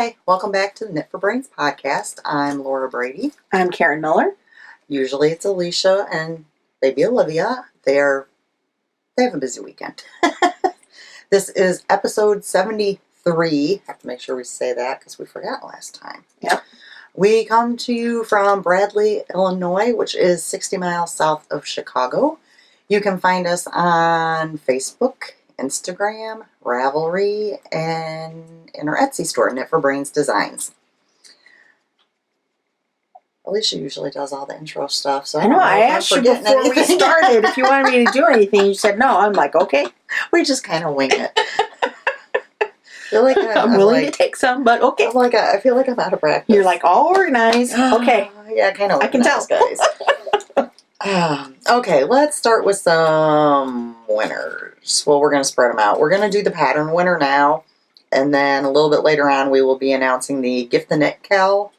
Hi, welcome back to the Knit for Brains podcast. I'm Laura Brady. I'm Karen Miller. Usually it's Alisha and baby Olivia. They have a busy weekend. This is episode 73. I have to make sure we say that because we forgot last time. Yep. We come to you from Bradley, Illinois, which is 60 miles south of Chicago. You can find us on Facebook, Instagram, Ravelry, and in our Etsy store, Knit for Brains Designs. Alisha usually does all the intro stuff, so I know I asked you before we started if you wanted me to do anything. You said no. I'm like, okay. We just kind of wing it. I'm willing to take some, but okay. I feel like I'm out of practice. You're like all organized. Okay. Yeah, kind of. I can tell, guys. Okay, let's start with some winners. Well, we're going to spread them out. We're going to do the pattern winner now, and then a little bit later on, we will be announcing the Gift the Knit Cal.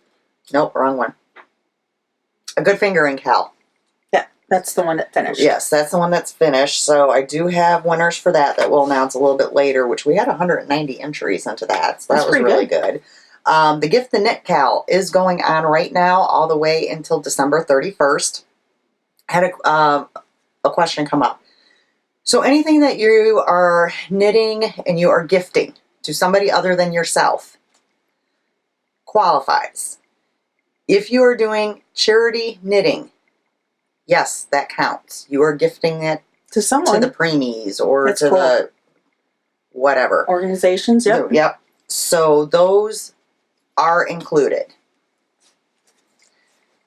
Nope, wrong one. A Good Fingering Cal. Yeah, that's the one that finished. Yes, that's the one that's finished. So I do have winners for that we'll announce a little bit later, which we had 190 entries into that. So that was really good. The Gift the Knit Cal is going on right now all the way until December 31st. I had a question come up. So anything that you are knitting and you are gifting to somebody other than yourself qualifies. If you are doing charity knitting, yes, that counts. You are gifting it to someone, to the preemies or to the whatever organizations. Yep. Yep. So those are included.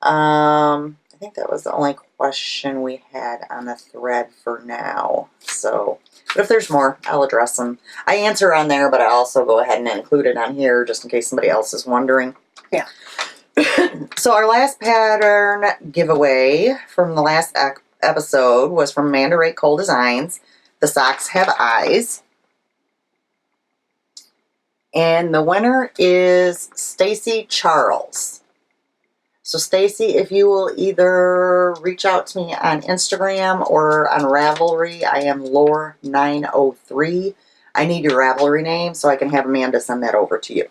I think that was the only question we had on the thread for now. So, but if there's more, I'll address them. I answer on there, but I also go ahead and include it on here just in case somebody else is wondering. Yeah. So our last pattern giveaway from the last episode was from Amanda Ray Cole Designs. The socks have eyes. And the winner is Stacy Charles. So Stacy, if you will either reach out to me on Instagram or on Ravelry, I am Lore903. I need your Ravelry name so I can have Amanda send that over to you.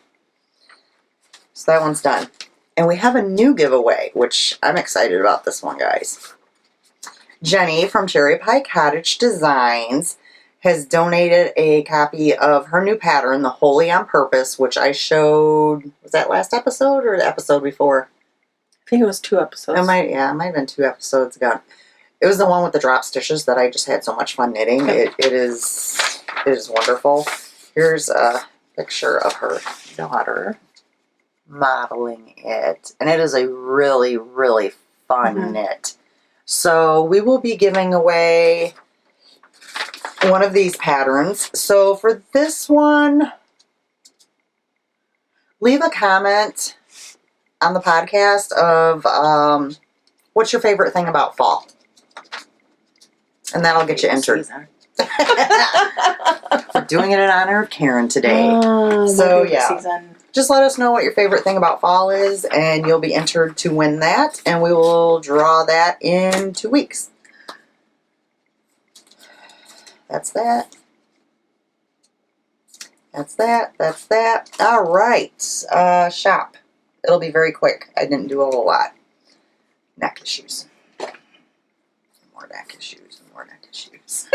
So that one's done. And we have a new giveaway, which I'm excited about this one, guys. Jenny from Cherry Pie Cottage Designs has donated a copy of her new pattern, the Wholly on Purpose, which I showed, was that last episode or the episode before? I think it was 2 episodes. It might have been 2 episodes ago. It was the one with the drop stitches that I just had so much fun knitting. It is wonderful. Here's a picture of her daughter modeling it, and it is a really, really fun knit. So we will be giving away one of these patterns. So for this one, leave a comment on the podcast of what's your favorite thing about fall, and that'll get you entered. We're doing it in honor of Karen today. So yeah, just let us know what your favorite thing about fall is, and you'll be entered to win that, and we will draw that in 2 weeks. That's that. That's that. That's that. All right. Shop. It'll be very quick. I didn't do a whole lot. Neck issues. More neck issues and more neck issues.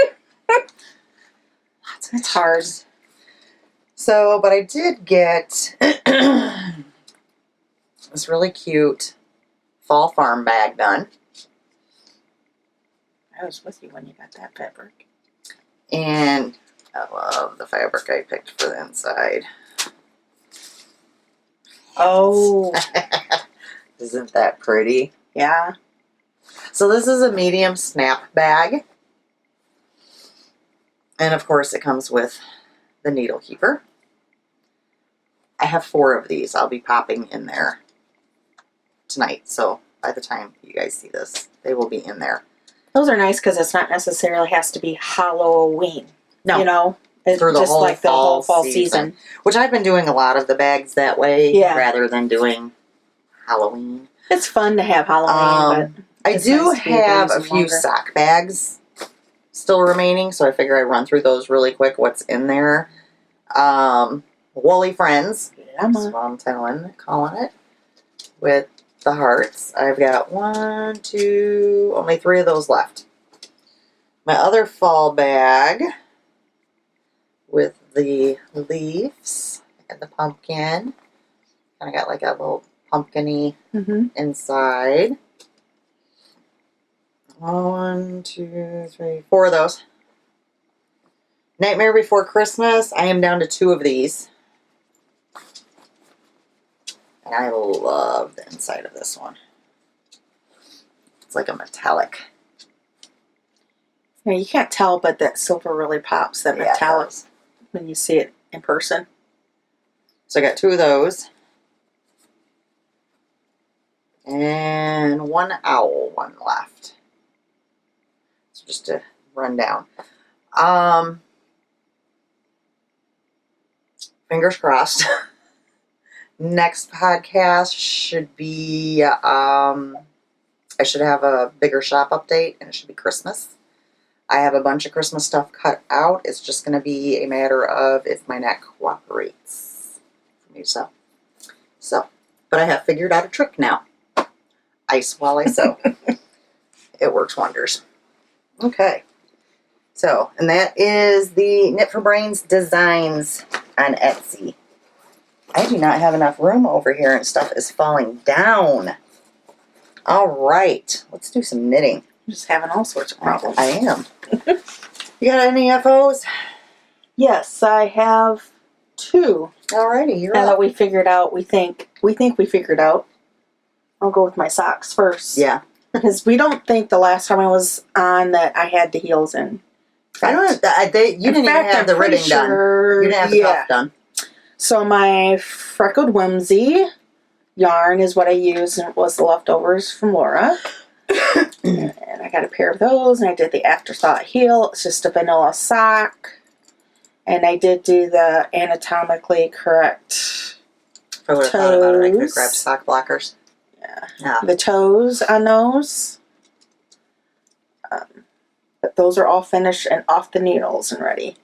Lots of It's hard. So, but I did get this really cute fall farm bag done. I was with you when you got that fabric. And I love the fabric I picked for the inside. Oh. Isn't that pretty? Yeah. So this is a medium snap bag. And of course it comes with the needle keeper. I have 4 of these. I'll be popping in there tonight. So by the time you guys see this, they will be in there. Those are nice because it's not necessarily has to be Halloween. No. You know? It's For the just whole like the whole fall season. Which I've been doing a lot of the bags that way rather than doing Halloween. It's fun to have Halloween, but I do have a few sock bags still remaining, so I figure I'd run through those really quick, what's in there. Woolly Friends. Come That's on. what I'm calling it. With the hearts. I've got only 3 of those left. My other fall bag with the leaves and the pumpkin. Kind of got like a little pumpkin-y inside. 1, 2, 3, 4 of those. Nightmare Before Christmas. I am down to 2 of these. And I love the inside of this one. It's like a metallic. Yeah, you can't tell, but that silver really pops, that metallic, when you see it in person. So I got 2 of those. And 1 owl one left. So just to run down. Fingers crossed. Next podcast should be, I should have a bigger shop update, and it should be Christmas. I have a bunch of Christmas stuff cut out. It's just going to be a matter of if my neck cooperates for me to sew. So, but I have figured out a trick now. Ice while I sew. It works wonders. Okay. So, and that is the Knit for Brains designs on Etsy. I do not have enough room over here and stuff is falling down. All right. Let's do some knitting. You're just having all sorts of problems. I am. You got any FOs? Yes, I have 2. Alrighty, you're Now that up. we figured out, we think we figured out. I'll go with my socks first. Yeah. Because we don't think the last time I was on that I had the heels in. I don't. You didn't even have the ribbing done. You didn't have the cuff done. So my Freckled Whimsy yarn is what I used, and it was the leftovers from Laura. And I got a pair of those, and I did the Afterthought heel. It's just a vanilla sock. And I did do the anatomically correct If I would have thought about it, I could have toes. grabbed sock blockers. Yeah. The toes on those. But those are all finished and off the needles and ready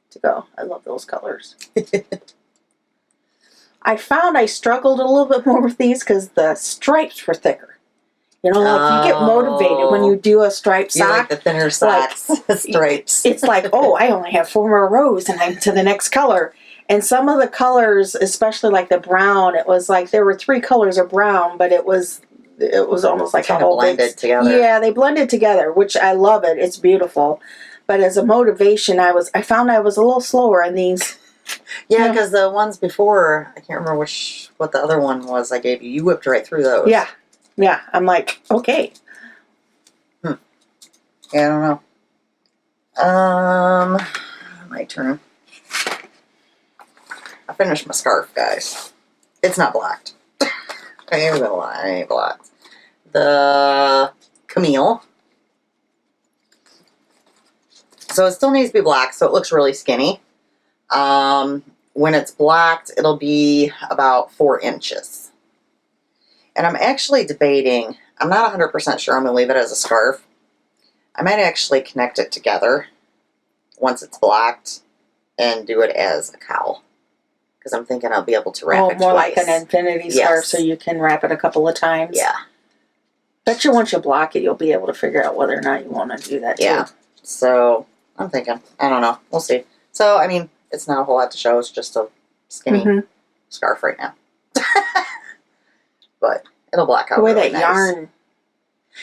to go. I love those colors. I found I struggled a little bit more with these because the stripes were thicker. You know, like you get motivated when you do a striped You sock. like the thinner socks, stripes. It's like, oh, I only have 4 more rows and I'm to the next color. And some of the colors, especially like the brown, it was like there were 3 colors of brown, but it was almost like kind a of whole blended together. Yeah, they blended together, which I love it. It's beautiful. But as a motivation, I found I was a little slower in these. Yeah, because the ones before, I can't remember what the other one was I gave you. You whipped right through those. Yeah. Yeah. I'm like, okay. Yeah, I don't know. My turn. I finished my scarf, guys. It's not blacked. I ain't gonna lie, I ain't blacked. The Camille. So it still needs to be black, so it looks really skinny. When it's blacked, it'll be about 4 inches. And I'm actually debating, I'm not 100% sure I'm going to leave it as a scarf. I might actually connect it together once it's blacked and do it as a cowl. Because I'm thinking I'll be able to wrap it more twice. like an infinity scarf, so you can wrap it a couple of times. Yeah. Bet you once you block it, you'll be able to figure out whether or not you want to do that too. Yeah. So, I'm thinking. I don't know. We'll see. So, I mean, it's not a whole lot to show. It's just a skinny scarf right now. But it'll black out The way really that nice. yarn...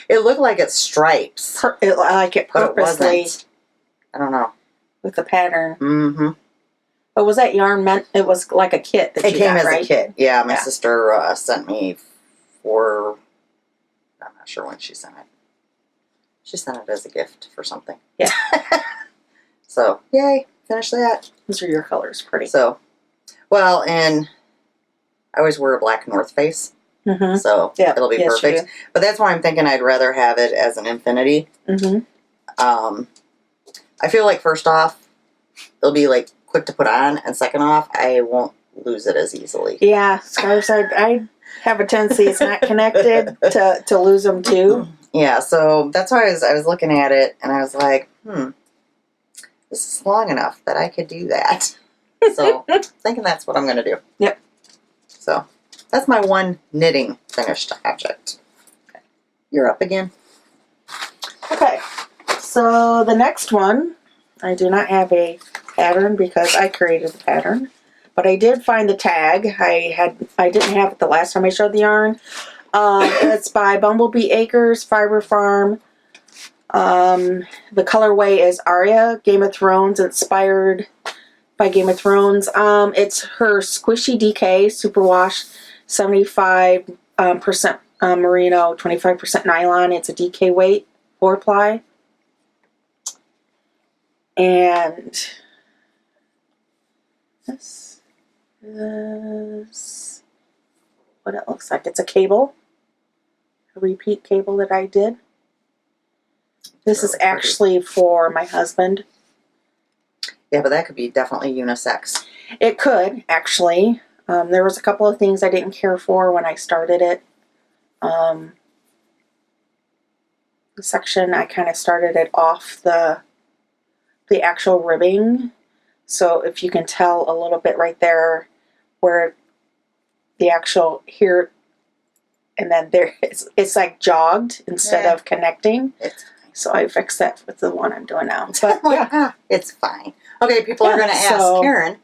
It looked like it's stripes. I like it But it purposely wasn't. I don't know. with the pattern. Mm-hmm. But was that yarn meant... It was like a kit that It you came got, as right? a kit. Yeah, my Yeah. sister sent me for... I'm not sure when she sent it. She sent it as a gift for something. Yeah. So, yay. Finish that. Those are your colors. Pretty. So, well, and I always wear a black North Face. Mm-hmm. So, Yeah. it'll be Yes, you perfect. But that's why I'm thinking I'd rather have it as an infinity. Mm-hmm. I feel like, first off, it'll be, like, quick to put on. And second off, I won't lose it as easily. Yeah. Scarves, I have a tendency it's not connected to lose them too. Yeah, so that's why I was looking at it, and I was like, this is long enough that I could do that. So, thinking that's what I'm going to do. Yep. So, that's my one knitting finished object. Okay. You're up again. Okay. So the next one, I do not have a pattern because I created the pattern. But I did find the tag. I didn't have it the last time I showed the yarn. It's by Bumblebee Acres Fiber Farm. The colorway is Arya, Game of Thrones, inspired by Game of Thrones. It's her Squishy DK Superwash, 75% merino, 25% nylon. It's a DK weight, 4-ply. And this is what it looks like. It's a cable, a repeat cable that I did. This is actually for my husband. Yeah, but that could be definitely unisex. It could, actually. There was a couple of things I didn't care for when I started it. The section, I kind of started it off the actual ribbing. So if you can tell a little bit right there where the actual here and then there, it's like jogged instead of connecting. So I fixed that with the one I'm doing now. But yeah, it's fine. Okay, people are going to ask, Karen,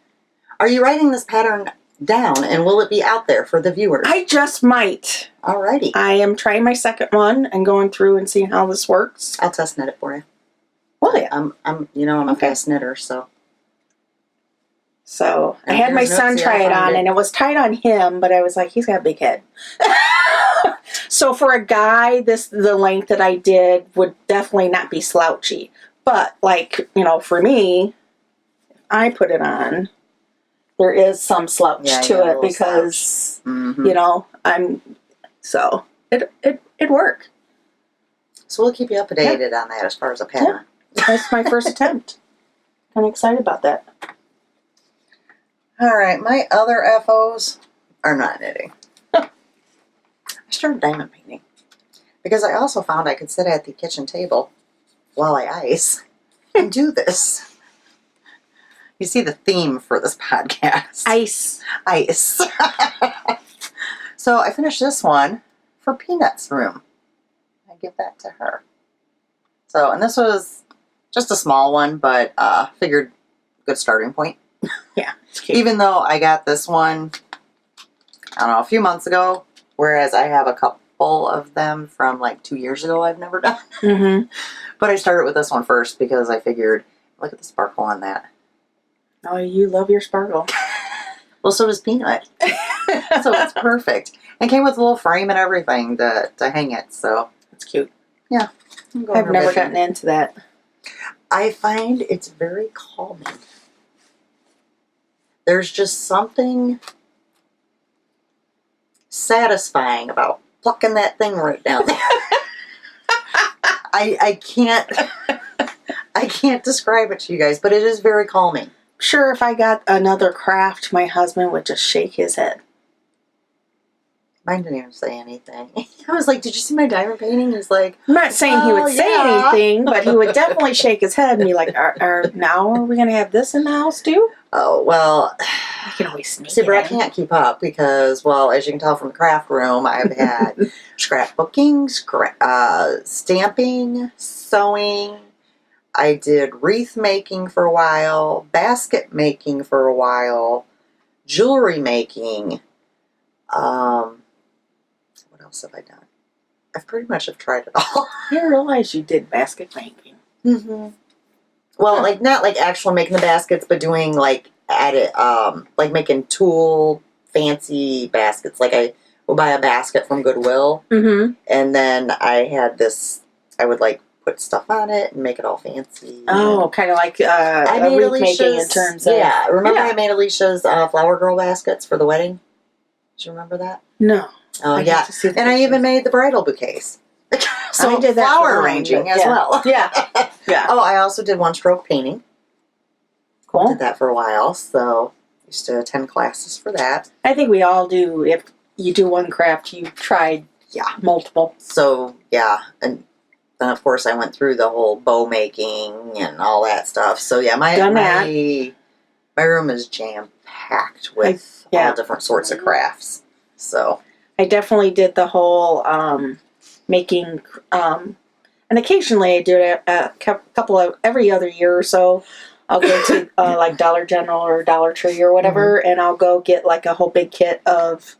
are you writing this pattern down and will it be out there for the viewers? I just might. Alrighty. I am trying my second one and going through and seeing how this works. I'll test knit it for you. Well, yeah. I'm a fast knitter, so. So I had my son try it on, and it was tight on him, but I was like, he's got a big head. So for a guy, the length that I did would definitely not be slouchy. But like, for me, I put it on. There is some slouch to it because so it worked. So we'll keep you updated on that as far as a pattern. Yeah. That's my first attempt. I'm excited about that. All right, my other FOs are not knitting. I started diamond painting because I also found I could sit at the kitchen table while I ice and do this. You see the theme for this podcast. Ice. So I finished this one for Peanut's room. I give that to her. So, and this was just a small one, but figured good starting point. Yeah, it's cute. Even though I got this one, I don't know, a few months ago, whereas I have a couple of them from like 2 years ago I've never done. Mm-hmm. But I started with this one first because I figured, look at the sparkle on that. Oh, you love your sparkle. Well, so does Peanut. So it's perfect. And came with a little frame and everything to hang it, so. It's cute. Yeah. I've never gotten into that. I find it's very calming. There's just something satisfying about plucking that thing right down there. I can't describe it to you guys, but it is very calming. Sure, if I got another craft, my husband would just shake his head. Mine didn't even say anything. I was like, did you see my diamond painting? He's like, I'm not saying he would say anything, but he would definitely shake his head and be like, now are we going to have this in the house too? Oh, well, I can always sneak see, but I in. can't keep up because, well, as you can tell from the craft room, I've had scrapbooking, stamping, sewing. I did wreath making for a while, basket making for a while, jewelry making. What else have I done? I've pretty much have tried it all. I didn't realize you did basket making. Mm-hmm. Well, like not like actual making the baskets, but doing like like making tool fancy baskets. Like I will buy a basket from Goodwill, and then I had this. I would like put stuff on it and make it all fancy. Oh, kind of like I made wreath making in terms of remember I made Alicia's flower girl baskets for the wedding. Do you remember that? No. Oh yeah, and I even made the bridal bouquets. So I did that flower arranging as well. Yeah. Yeah. Oh, I also did one stroke painting. Cool. Did that for a while, so used to attend classes for that. I think we all do. If you do one craft, you tried multiple. So yeah, and then of course I went through the whole bow making and all that stuff. So yeah, my My room is jam-packed with all different sorts of crafts. So I definitely did the whole making, and occasionally I do it a couple of every other year or so. I'll go to like Dollar General or Dollar Tree or whatever, and I'll go get like a whole big kit of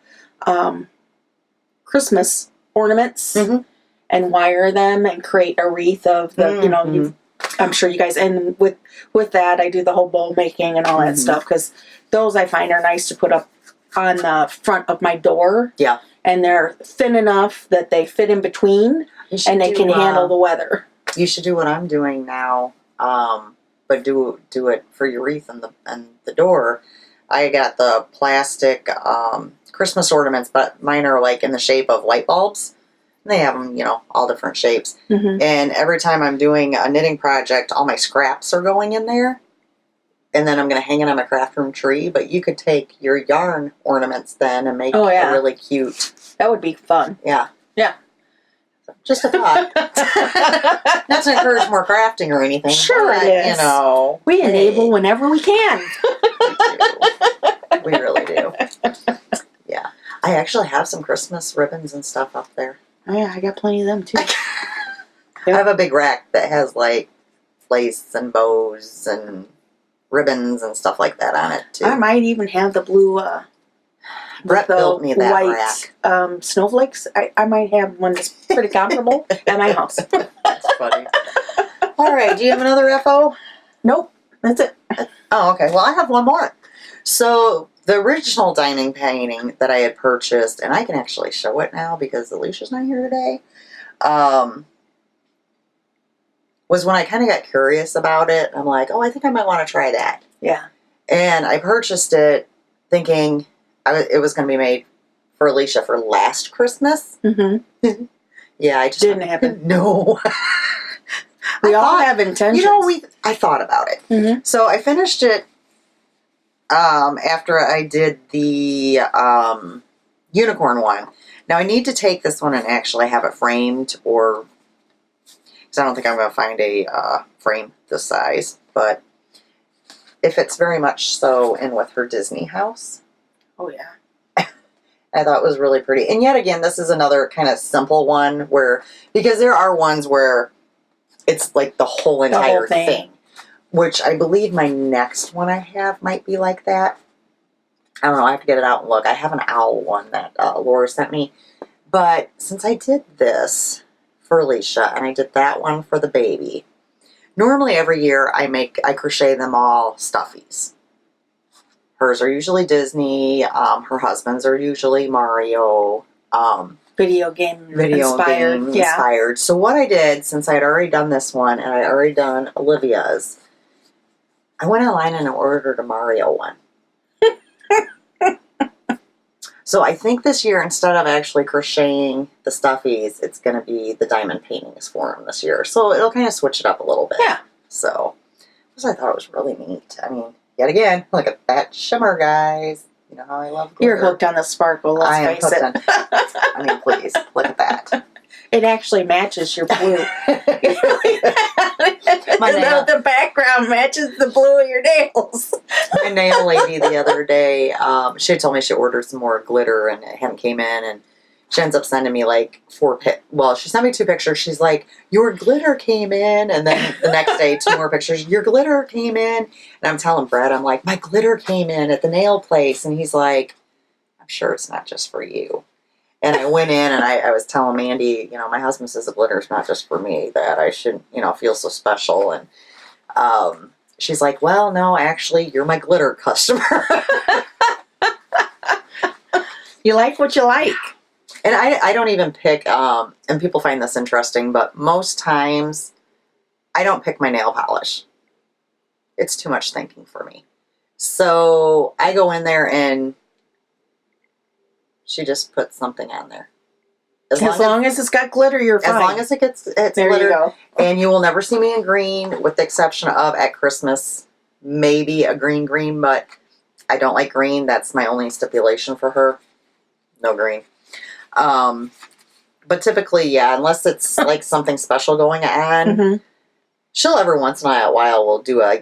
Christmas ornaments and wire them and create a wreath of the I'm sure you guys, and with that I do the whole bowl making and all that stuff, because those I find are nice to put up on the front of my door. Yeah. And they're thin enough that they fit in between and they can handle the weather. You should do what I'm doing now, but do it for your wreath and the door. I got the plastic Christmas ornaments, but mine are like in the shape of light bulbs. They have them, all different shapes. And every time I'm doing a knitting project, all my scraps are going in there. And then I'm going to hang it on my craft room tree. But you could take your yarn ornaments then and make a really cute. That would be fun. Yeah. Yeah. Just a thought. Not to encourage more crafting or anything. Sure but, it is. We enable whenever we can. We really do. Yeah. I actually have some Christmas ribbons and stuff up there. Oh, yeah, I got plenty of them too. I have a big rack that has like lace and bows and ribbons and stuff like that on it too. I might even have the blue Brett built me that white rack. snowflakes. I might have one that's pretty comfortable at my house. That's funny. All right, do you have another FO? Nope, that's it. Oh, okay. Well, I have one more. So the original dining painting that I had purchased, and I can actually show it now because Alisha's not here today, was when I kind of got curious about it. I'm like, oh, I think I might want to try that. Yeah. And I purchased it thinking it was going to be made for Alisha for last Christmas. Yeah, I just didn't happen. No. We all have intentions. I thought about it. So I finished it after I did the unicorn one. Now I need to take this one and actually have it framed, or because I don't think I'm going to find a frame this size, but it fits very much so in with her Disney house. Oh yeah. I thought it was really pretty. And yet again, this is another kind of simple one because there are ones where it's like the whole entire thing. Which I believe my next one I have might be like that. I don't know. I have to get it out and look. I have an owl one that Laura sent me. But since I did this for Alisha and I did that one for the baby, normally every year I crochet them all stuffies. Hers are usually Disney. Her husband's are usually Mario. Video game inspired. Yeah. So what I did, since I had already done this one and I had already done Olivia's, I went online and ordered a Mario one. So I think this year, instead of actually crocheting the stuffies, it's going to be the diamond paintings for him this year. So it'll kind of switch it up a little bit. Yeah. So, because I thought it was really neat. I mean, yet again, look at that shimmer, guys. You know how I love glitter. You're hooked on the sparkle, let's face it. I mean, please, look at that. It actually matches your blue. The background matches the blue of your nails. My nail lady the other day, she had told me she ordered some more glitter and it hadn't came in, and she ends up sending me like she sent me 2 pictures. She's like, your glitter came in, and then the next day 2 more pictures. Your glitter came in, and I'm telling Brad, I'm like, my glitter came in at the nail place, and he's like, I'm sure it's not just for you. And I went in and I was telling Mandy, my husband says the glitter's not just for me, that I shouldn't, feel so special. And she's like, well, no, actually, you're my glitter customer. You like what you like. And I don't even pick, and people find this interesting, but most times I don't pick my nail polish. It's too much thinking for me. So I go in there and she just puts something on there. As long as it's got glitter, you're fine. As long as it's there glitter. You go. And you will never see me in green, with the exception of at Christmas, maybe a green, but I don't like green. That's my only stipulation for her. No green. But typically, yeah, unless it's like something special going on, she'll every once in a while will do a,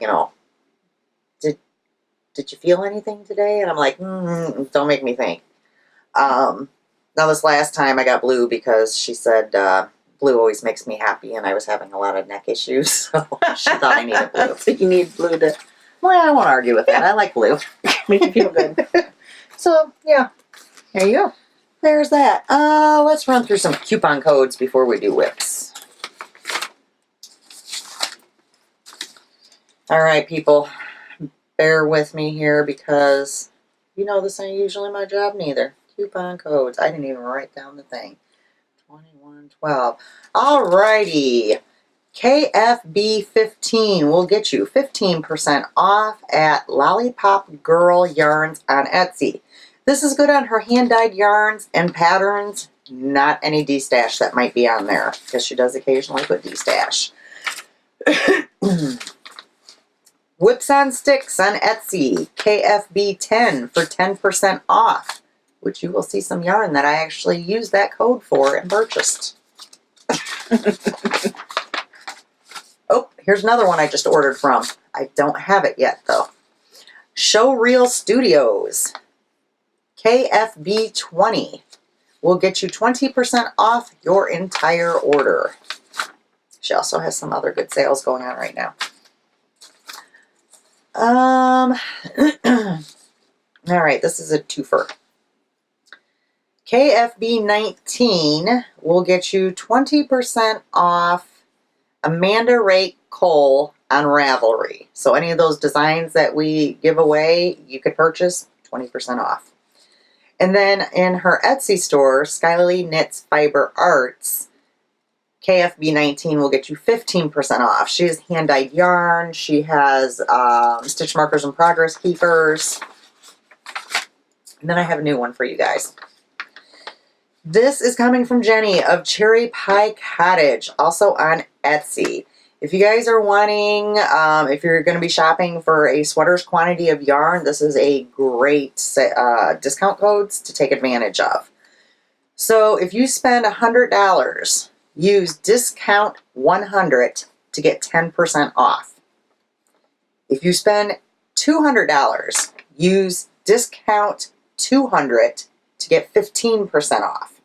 did you feel anything today? And I'm like, don't make me think. Now this last time I got blue because she said blue always makes me happy, and I was having a lot of neck issues, so she thought I needed blue. So you need blue to... Well, I won't argue with that. I like blue. make you feel good. So, yeah. There you go. There's that. Let's run through some coupon codes before we do whips. All right, people. Bear with me here because you know this ain't usually my job neither. Coupon codes. I didn't even write down the thing. 2112. All righty. KFB15 will get you 15% off at Lollipop Girl Yarns on Etsy. This is good on her hand-dyed yarns and patterns, not any D-stash that might be on there, because she does occasionally put D-stash. Whips on Sticks on Etsy, KFB10 for 10% off, which you will see some yarn that I actually used that code for and purchased. Oh, here's another one I just ordered from. I don't have it yet, though. Show Reel Studios, KFB20 will get you 20% off your entire order. She also has some other good sales going on right now. All right, this is a twofer. KFB19 will get you 20% off Amanda Rake Cole on Ravelry. So any of those designs that we give away, you could purchase 20% off. And then in her Etsy store, Skyly Knits Fiber Arts, KFB19 will get you 15% off. She has hand-dyed yarn. She has stitch markers and progress keepers. And then I have a new one for you guys. This is coming from Jenny of Cherry Pie Cottage, also on Etsy. If you guys are wanting, if you're going to be shopping for a sweater's quantity of yarn, this is a great discount codes to take advantage of. So if you spend $100, use discount 100 to get 10% off. If you spend $200, use discount 200 to get 15% off.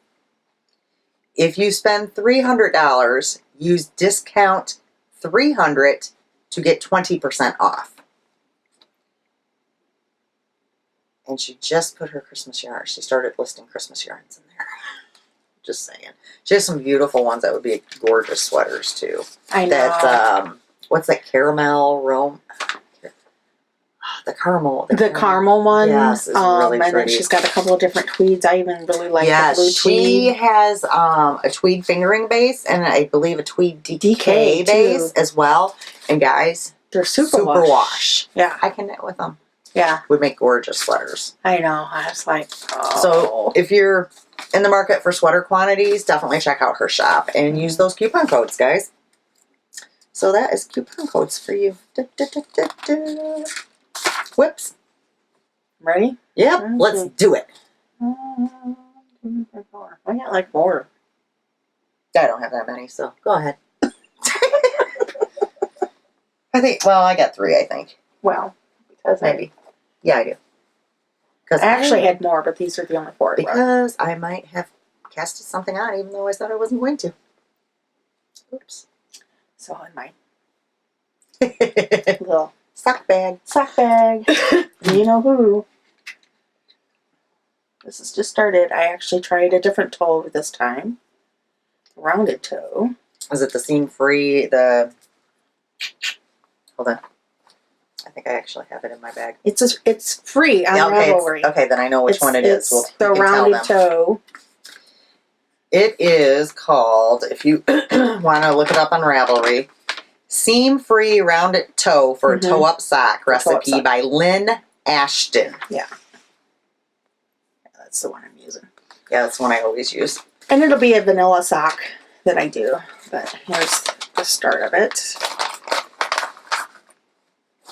If you spend $300, use discount 300 to get 20% off. And she just put her Christmas yarn. She started listing Christmas yarns in there. Just saying. She has some beautiful ones that would be gorgeous sweaters too. I know. That's what's that caramel Rome? The caramel one. Yes, is really and pretty. then she's got a couple of different tweeds. I even really like the blue she tweed. has a tweed fingering base and I believe a tweed DK base too. as well. And guys, They're super wash. Yeah. I can knit with them. Yeah. Would make gorgeous sweaters. I know. I was like, oh. So if you're in the market for sweater quantities, definitely check out her shop and use those coupon codes, guys. So that is coupon codes for you. Whips. Ready? Yep, let's do it. I got like more. I don't have that many, so go ahead. I got 3, I think. Well, because Maybe. Yeah, I do. I actually had more, but these are the only 4. Because I might have casted something on, even though I said I wasn't going to. Oops. So on my little sock bag. You know who. This has just started. I actually tried a different toe this time. Rounded toe. Is it the seam free? Hold on. I think I actually have it in my bag. It's free on Ravelry. Okay, then I know which one it is. It's the rounded toe. It is called, if you want to look it up on Ravelry, Seam Free Rounded Toe for a Toe-Up Sock recipe by Lynn Ashton. Yeah. That's the one I'm using. Yeah, that's the one I always use. And it'll be a vanilla sock that I do. But here's the start of it.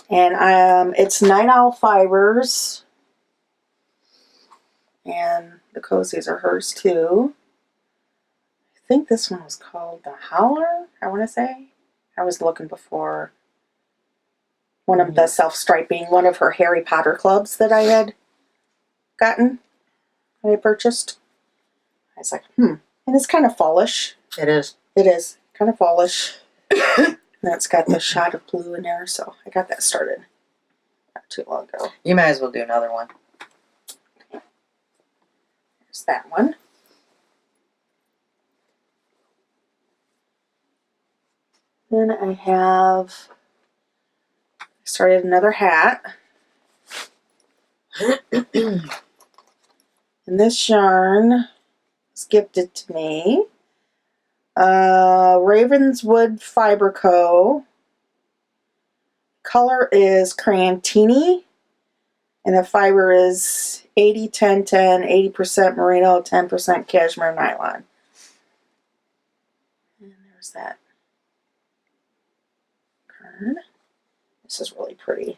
And it's Night Owl Fibers. And the cozies are hers too. I think this one was called the Howler, I want to say. I was looking before. One of the self-striping, one of her Harry Potter clubs that I had gotten, I purchased. I was like, and it's kind of fallish. It is. It is kind of fallish. And it's got the shot of blue in there, so I got that started not too long ago. You might as well do another one. There's that one. Then I have started another hat. And this yarn was gifted to me. Ravenswood Fiber Co. Color is Crayantini. And the fiber is 80-10-10, 80% merino, 10% cashmere nylon. And there's that card. This is really pretty.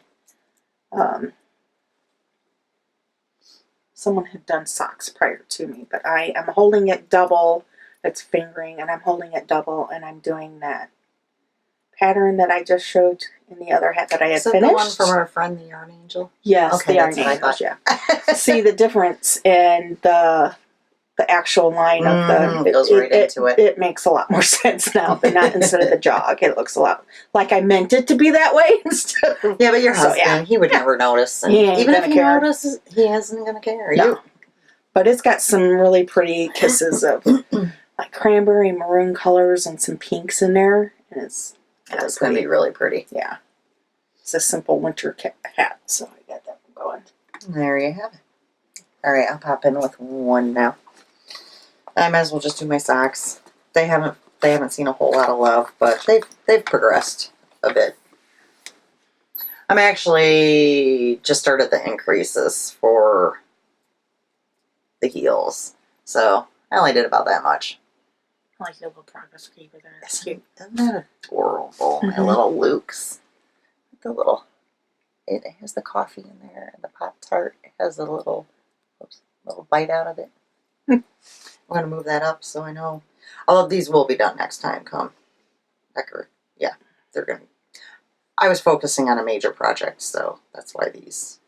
Someone had done socks prior to me, but I am holding it double. It's fingering, and I'm holding it double, and I'm doing that pattern that I just showed in the other hat that I had Is that finished. the one from our friend, the Yarn Angel? Yes, Okay, the that's Yarn what I Angels, thought. yeah. See the difference in the actual line of the... It goes right into it. It makes a lot more sense now, but not instead of the jog. It looks a lot like I meant it to be that way instead of... Yeah, but your So, husband, yeah. he would never notice. And He ain't even if gonna he care. notices, he isn't going to care. No. But it's got some really pretty kisses of like cranberry, maroon colors, and some pinks in there. And it's going to be really pretty. Yeah. It's a simple winter hat, so I got that one going. There you have it. All right, I'll pop in with one now. I might as well just do my socks. They haven't seen a whole lot of love, but they've progressed a bit. I'm actually just started the increases for the heels, so I only did about that much. I like the little progress paper there. It's cute. Isn't that adorable? My little Luke's. The little, it has the coffee in there, and the Pop-Tart has a little bite out of it. I'm going to move that up so I know. All of these will be done next time come. Yeah, they're going to. I was focusing on a major project, so that's why these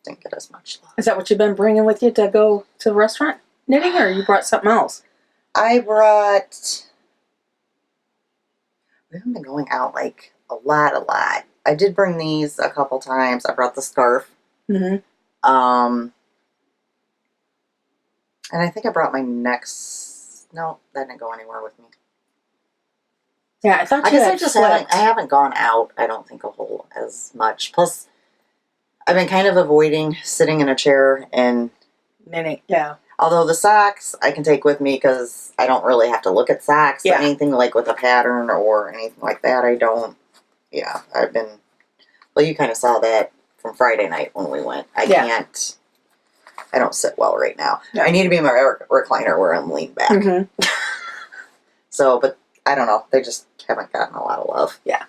didn't get as much love. Is that what you've been bringing with you to go to the restaurant knitting, or you brought something else? I brought. We haven't been going out like a lot. I did bring these a couple times. I brought the scarf. Mm-hmm. And I think I brought my next. No, that didn't go anywhere with me. Yeah, I thought I you guess had I just flipped. haven't gone out. I don't think a whole as much. Plus, I've been kind of avoiding sitting in a chair and knitting. Yeah. Although the socks I can take with me because I don't really have to look at socks. Yeah. But anything like with a pattern or anything like that, I don't. Yeah, I've been. Well, you kind of saw that from Friday night when we went. I can't. I don't sit well right now. Yeah. I need to be in my recliner where I'm leaned back. Mm-hmm. So, but I don't know. They just haven't gotten a lot of love. Yeah.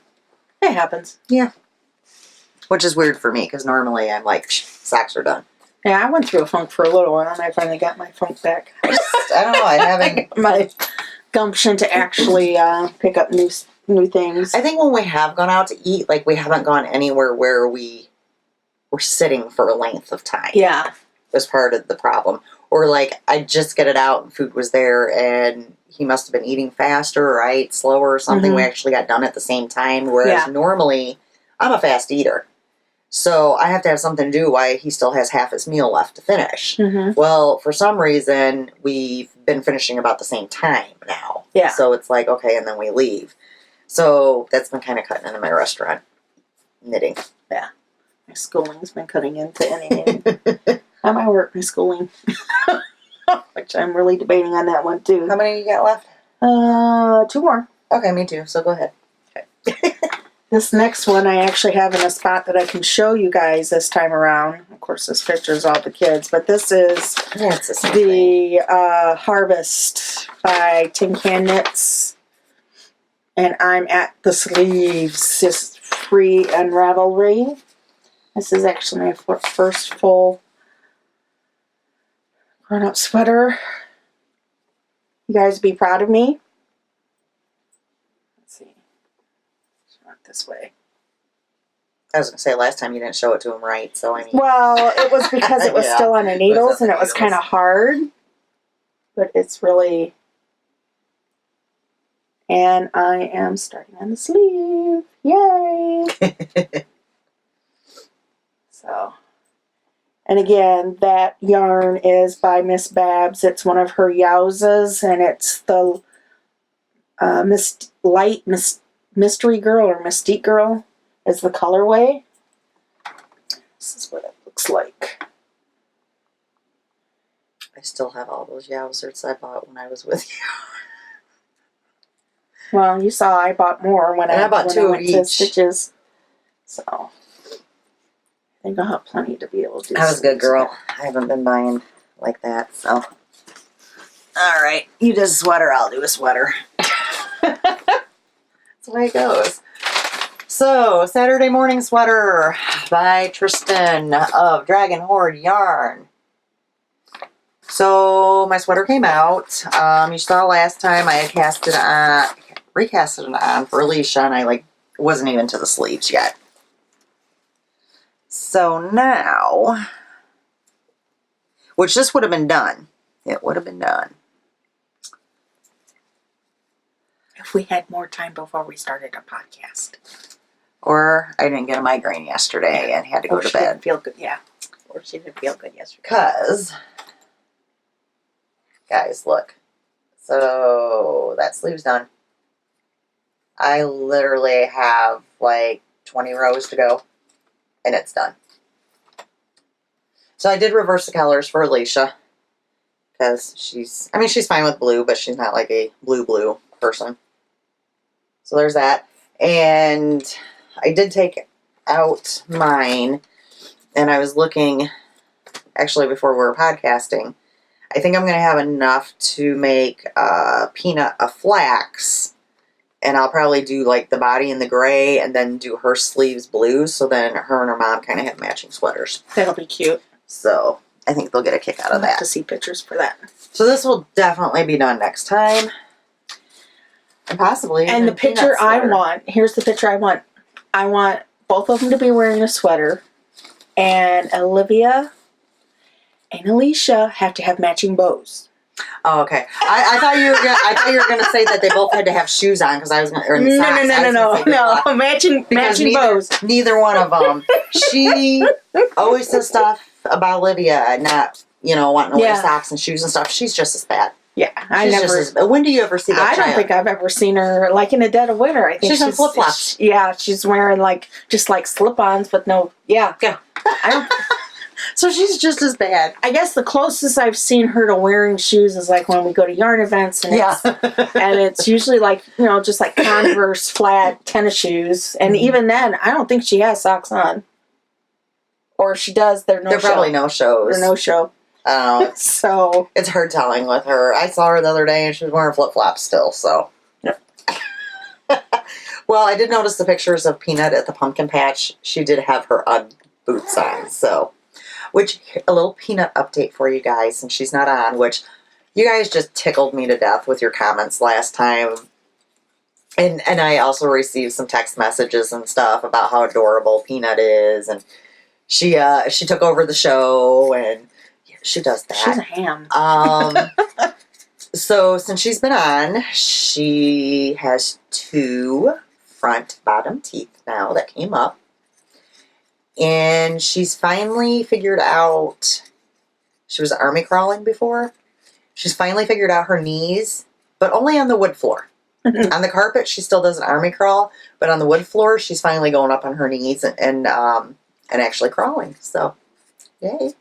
It happens. Yeah. Which is weird for me because normally I'm like, socks are done. Yeah, I went through a funk for a little while and I finally got my funk back. I don't know. I haven't. My gumption to actually pick up new things. I think when we have gone out to eat, like we haven't gone anywhere where we were sitting for a length of time. Yeah. Was part of the problem. Or like I just get it out and food was there and he must have been eating faster or I ate slower or something. Mm-hmm. We actually got done at the same time. Whereas normally I'm a fast eater. So I have to have something to do while he still has half his meal left to finish. Mm-hmm. Well, for some reason, we've been finishing about the same time now. Yeah. So it's like, okay, and then we leave. So that's been kind of cutting into my restaurant knitting. Yeah. My schooling's been cutting into anything. At my work, my schooling. Which I'm really debating on that one too. How many you got left? 2 more. Okay, me too. So go ahead. Okay. This next one I actually have in a spot that I can show you guys this time around. Of course, this picture is all the kids, but this is the Harvest by Tin Can Knits. And I'm at the sleeves. This free Unravelry. This is actually my first full grown-up sweater. You guys be proud of me. Let's see. Not this way. I was going to say, last time you didn't show it to him right, so I mean. Well, it was because it was Yeah. still on the needles, and it was needles. kind of hard. But it's really... And I am starting on the sleeve. Yay! So... And again, that yarn is by Miss Babs. It's one of her Yowzas, and it's the Mystery Girl or Mystique Girl is the colorway. This is what it looks like. I still have all those Yowzers I bought when I was with you. Well, you saw I bought more when I bought two of went to each. Stitches. So, I think I'll have plenty to be able to do. I was a good girl. I haven't been buying like that, so. Alright, you do a sweater, I'll do a sweater. That's the way it goes. So, Saturday Morning Sweater by Tristan of Dragon Horde Yarn. So, my sweater came out. You saw last time I had recasted it on for Alisha, and I wasn't even to the sleeves yet. So now, which this would have been done. It would have been done. If we had more time before we started a podcast. Or I didn't get a migraine yesterday and had to go to She bed. didn't feel good, yeah. Or she didn't feel good yesterday. Because, guys, look. So, that sleeve's done. I literally have 20 rows to go. And it's done. So I did reverse the colors for Alisha. Because she's fine with blue, but she's not like a blue person. So there's that. And I did take out mine. And I was looking, actually before we were podcasting, I think I'm going to have enough to make Peanut a flax. And I'll probably do the body in the gray and then do her sleeves blue. So then her and her mom kind of have matching sweaters. That'll be cute. So I think they'll get a kick out of I'll have that. to see pictures for that. So this will definitely be done next time. And possibly. And the picture I want, here's the picture I want. I want both of them to be wearing a sweater. And Olivia and Alisha have to have matching bows. Oh, okay. I thought you were gonna say that they both had to have shoes on because I was gonna. Or No, socks. no. Matching bows. Neither one of them. She always says stuff about Olivia not wanting to wear socks and shoes and stuff. She's just as bad. Yeah, When do you ever see that? I don't think I've ever seen her in the dead of winter. I think she's in flip flops. Yeah, she's wearing just slip-ons, but no. Yeah. I don't. So she's just as bad. I guess the closest I've seen her to wearing shoes is when we go to yarn events, and it's usually just Converse flat tennis shoes, and even then, I don't think she has socks on. Or if she does, they're probably no shows. They're no show. I don't know. So it's hard telling with her. I saw her the other day, and she was wearing flip flops still. So. Yep. Well, I did notice the pictures of Peanut at the pumpkin patch. She did have her Ugg boots on, so. Which, a little Peanut update for you guys, since she's not on, which you guys just tickled me to death with your comments last time. And I also received some text messages and stuff about how adorable Peanut is, and she took over the show, and she does that. She's a ham. So, since she's been on, she has 2 front bottom teeth now that came up. And she's finally figured out, she was army crawling before. She's finally figured out her knees, but only on the wood floor. On the carpet, she still does an army crawl, but on the wood floor, she's finally going up on her knees and actually crawling. So, yay.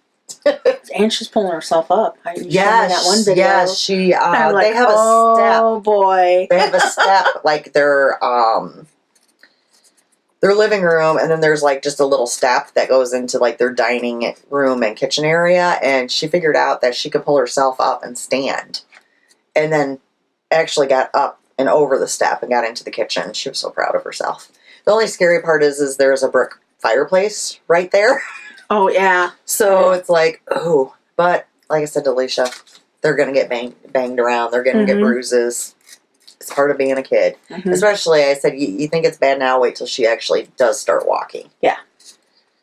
And she's pulling herself up. Yes, that one video. Yes, they have a step. Oh, boy. They have a step, their living room, and then there's just a little step that goes into their dining room and kitchen area, and she figured out that she could pull herself up and stand, and then actually got up and over the step and got into the kitchen. She was so proud of herself. The only scary part is there's a brick fireplace right there. Oh, yeah. So it's oh, but like I said to Alisha, they're going to get banged around. They're going to get bruises. It's part of being a kid. Mm-hmm. Especially, I said, you think it's bad now, wait till she actually does start walking. Yeah.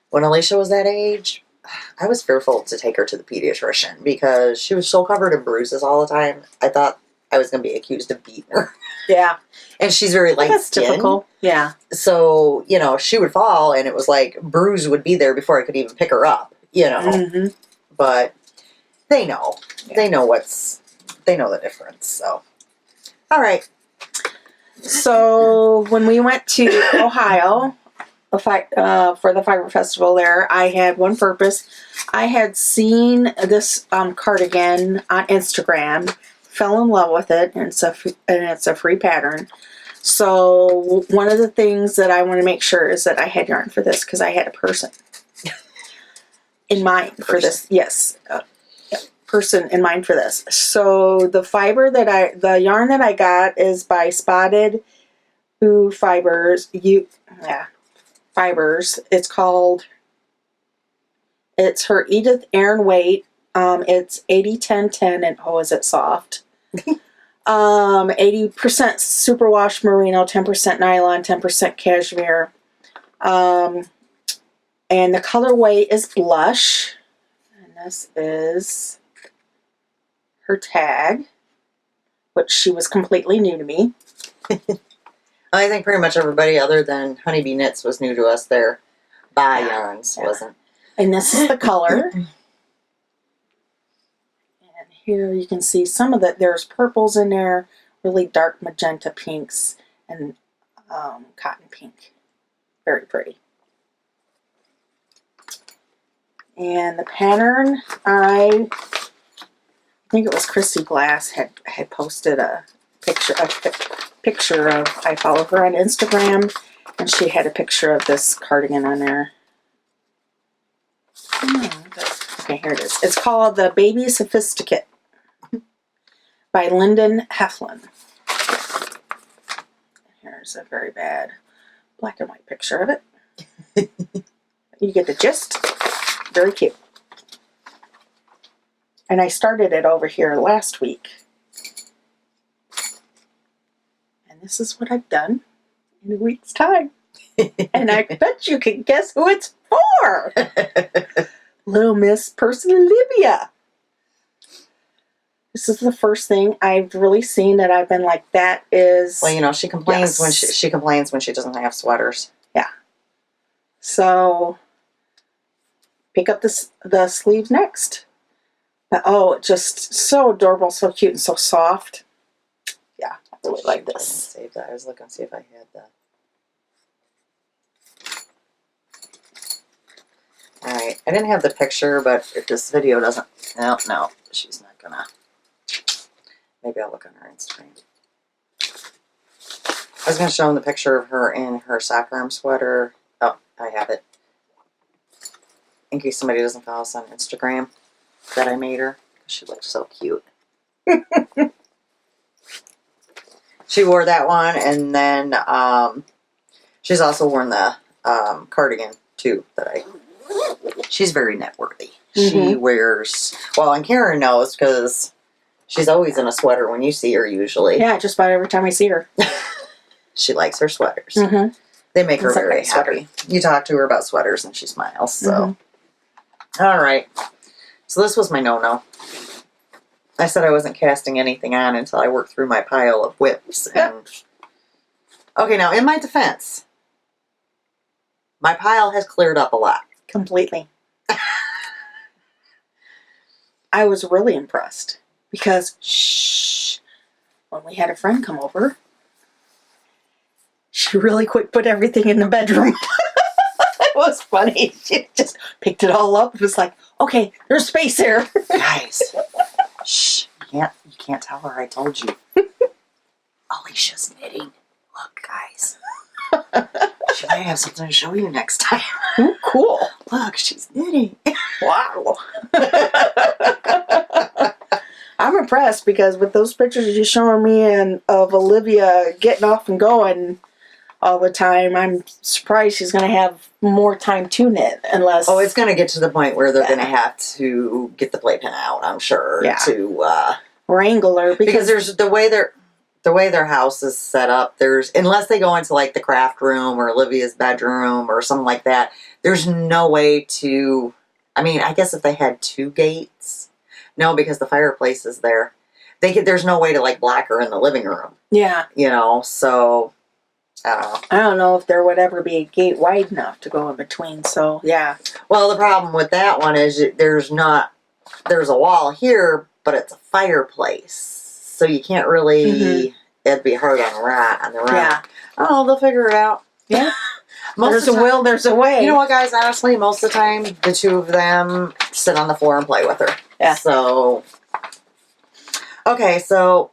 When Alisha was that age, I was fearful to take her to the pediatrician because she was so covered in bruises all the time. I thought I was going to be accused of beating her. Yeah. And she's very light That's skinned. typical. Yeah. So, you know, she would fall and it was like bruise would be there before I could even pick her up, you know. Mm-hmm. But they know. Yeah. They know the difference. So, all right. So when we went to Ohio for the Fiber Festival there, I had one purpose. I had seen this cardigan on Instagram, fell in love with it, and it's a free pattern. So one of the things that I want to make sure is that I had yarn for this because I had a person in mind for this. Yes, person in mind for this. So the yarn that I got is by Spotted Ooh Fibers. Fibers. It's her Edith Aaron weight. It's 80-10-10 and is it soft? 80% superwash merino, 10% nylon, 10% cashmere. And the colorway is blush. And this is her tag, which she was completely new to me. I think pretty much everybody other than Honeybee Knits was new to us there. Yarns wasn't. And this is the color. And here you can see some of there's purples in there, really dark magenta pinks, and cotton pink. Very pretty. And the pattern, I think it was Christy Glass had posted a picture of, I follow her on Instagram, and she had a picture of this cardigan on there. Okay, here it is. It's called the Baby Sophisticate by Linden Heflin. Here's a very bad black and white picture of it. You get the gist. Very cute. And I started it over here last week. And this is what I've done in a week's time. And I bet you can guess who it's for. Little Miss Person Olivia. This is the first thing I've really seen that I've been like, that is... Well, you know, she complains when she complains when she doesn't have sweaters. Yeah. So... pick up the sleeves next. But just so adorable, so cute, and so soft. Yeah, I really like this. Save that. I was looking to see if I had that. Alright, I didn't have the picture, but if this video doesn't... No, she's not gonna... Maybe I'll look on her Instagram. I was gonna show them the picture of her in her sock arm sweater. Oh, I have it. In case somebody doesn't follow us on Instagram, that I made her. She looks so cute. She wore that one, and then she's also worn the cardigan too. She's very knit worthy. Mm-hmm. She wears, well, and Karen knows because she's always in a sweater when you see her usually. Yeah, just about every time I see her. She likes her sweaters. Mm-hmm. They make her very happy. You talk to her about sweaters and she smiles. So. Mm-hmm. All right. So this was my no-no. I said I wasn't casting anything on until I worked through my pile of whips. And okay, now in my defense, my pile has cleared up a lot. Completely. I was really impressed because when we had a friend come over, she really quick put everything in the bedroom. It was funny. She just picked it all up. It was like, okay, there's space here. Guys, shh, you can't tell her I told you. Alisha's knitting. Look, guys. She might have something to show you next time. Ooh, cool. Look, she's knitting. Wow. I'm impressed because with those pictures you're showing me and of Olivia getting off and going all the time, I'm surprised she's going to have more time to knit unless... Oh, it's going to get to the point where they're going to have to get the playpen out, I'm sure, to... wrangle her. Because there's the way they're... the way their house is set up, unless they go into like the craft room or Olivia's bedroom or something like that, there's no way to, I mean, I guess if they had 2 gates, no, because the fireplace is there. There's no way to like block her in the living room. Yeah. You know, so I don't know. I don't know if there would ever be a gate wide enough to go in between, so yeah. Well, the problem with that one is there's a wall here, but it's a fireplace. So you can't really, it'd be hard on the rat. Yeah. Oh, they'll figure it out. Yeah. There's a will, there's a way. You know what, guys? Honestly, most of the time, the 2 of them sit on the floor and play with her. Yeah. So, okay, so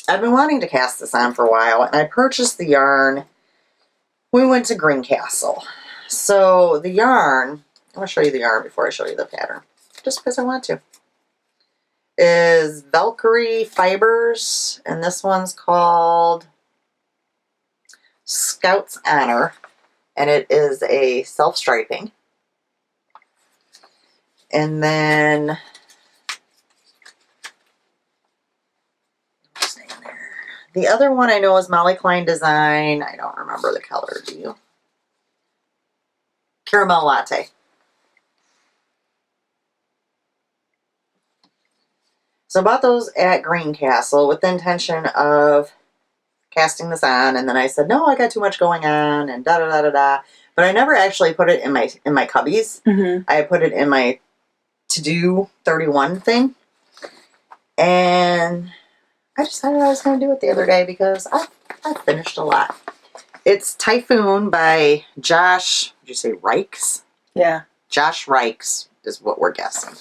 I've been wanting to cast this on for a while, and I purchased the yarn. We went to Greencastle. So the yarn, I'm going to show you the yarn before I show you the pattern, just because I want to, is Valkyrie Fibers, and this one's called Scout's Honor, and it is a self-striping. And then the other one I know is Molly Klein Design. I don't remember the color, do you? Caramel Latte. So I bought those at Greencastle with the intention of casting this on, and then I said, no, I got too much going on, and da-da-da-da-da. But I never actually put it in my cubbies. Mm-hmm. I put it in my to-do 31 thing. And I decided I was going to do it the other day because I finished a lot. It's Typhoon by Josh, did you say Reichs? Yeah. Josh Reichs is what we're guessing.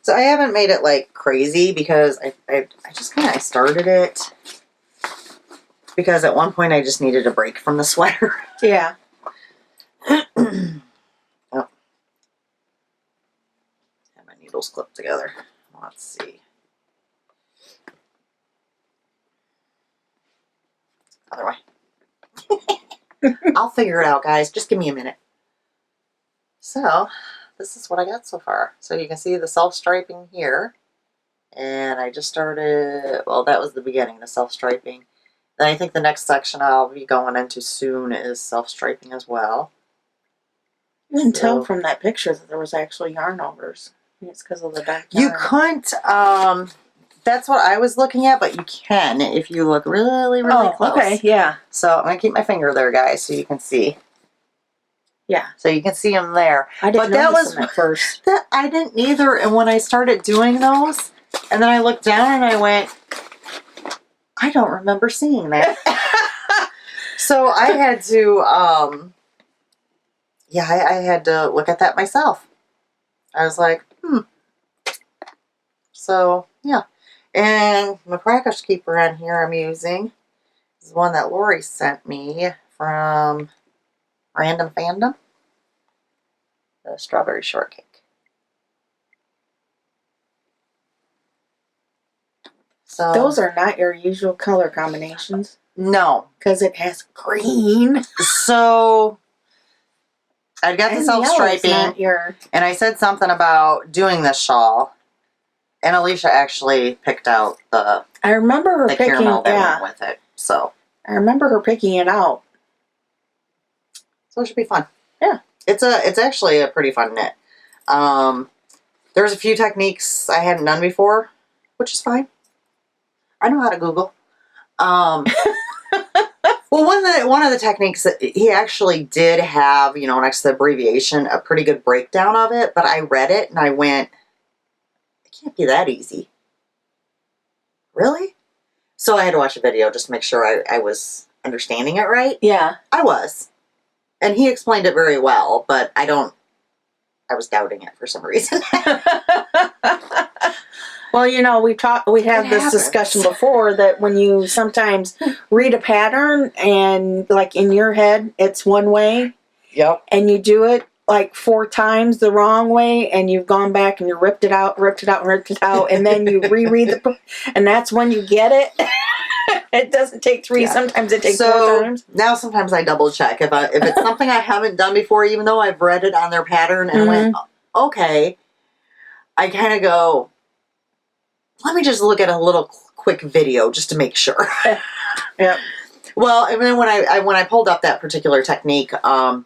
So I haven't made it like crazy because I just kind of started it because at one point I just needed a break from the sweater. Yeah. Oh. Have my needles clipped together. Let's see. Other way. I'll figure it out, guys. Just give me a minute. So, this is what I got so far. So you can see the self-striping here. And I just started, well, that was the beginning, the self-striping. Then I think the next section I'll be going into soon is self-striping as well. You can tell from that picture that there was actually yarn overs. It's because of the back yarn. You couldn't, that's what I was looking at, but you can if you look really, really close. Okay, yeah. So I'm going to keep my finger there, guys, so you can see. Yeah. So you can see them there. I didn't notice them at first. I didn't either, and when I started doing those, and then I looked down and I went, I don't remember seeing that. So I had to, I had to look at that myself. I was like, So, yeah. And my practice keeper on here I'm using is one that Lori sent me from Random Fandom. The Strawberry Shortcake. So Those are not your usual color combinations. No. Because it has green. So I got the self-striping, and I said something about doing this shawl, and Alisha actually picked out the I remember her picking caramel that went with it. So I remember her picking it out. So it should be fun. Yeah. It's actually a pretty fun knit. There's a few techniques I hadn't done before, which is fine. I know how to Google. Well, one of the techniques that he actually did have, next to the abbreviation, a pretty good breakdown of it, but I read it and I went, it can't be that easy. Really? So I had to watch a video just to make sure I was understanding it right. Yeah. I was. And he explained it very well, but I was doubting it for some reason. Well, we had this discussion before that when you sometimes read a pattern and like in your head it's one way. Yep. And you do it like 4 times the wrong way and you've gone back and you ripped it out, and then you reread and that's when you get it. It doesn't take 3, sometimes it takes 4 times. Now sometimes I double check if it's something I haven't done before, even though I've read it on their pattern and I went, okay. I kind of go, let me just look at a little quick video just to make sure. Yep. Well, and then when I pulled up that particular technique, and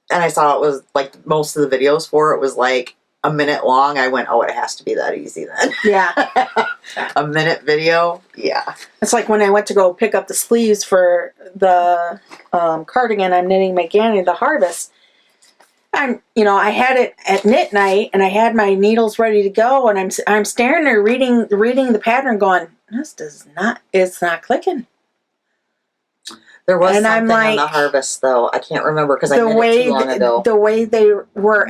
I saw it was like most of the videos for it was like a minute long, I went, oh, it has to be that easy then. Yeah. A minute video? Yeah. It's like when I went to go pick up the sleeves for the cardigan I'm knitting McGanny, the harvest. I had it at knit night, and I had my needles ready to go, and I'm staring there reading the pattern, going, it's not clicking. There was And something I'm on the like, harvest though. I can't remember because I knit it too long ago. The way they were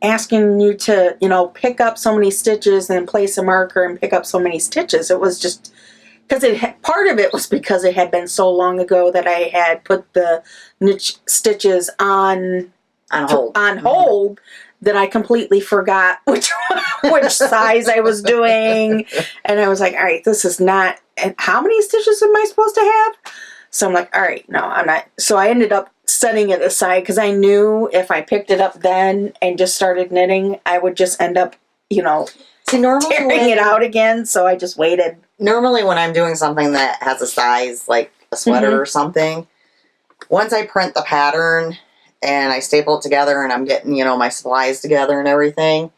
asking you to, pick up so many stitches and place a marker and pick up so many stitches, it was just because part of it was because it had been so long ago that I had put the niche stitches on hold that I completely forgot which size I was doing, and I was like, all right, this is not. And how many stitches am I supposed to have? So I'm like, all right, no, I'm not. So I ended up setting it aside because I knew if I picked it up then and just started knitting, I would just end up, normally tearing it out again. So I just waited. Normally when I'm doing something that has a size, like a sweater or something, once I print the pattern and I staple it together and I'm getting, my supplies together and everything,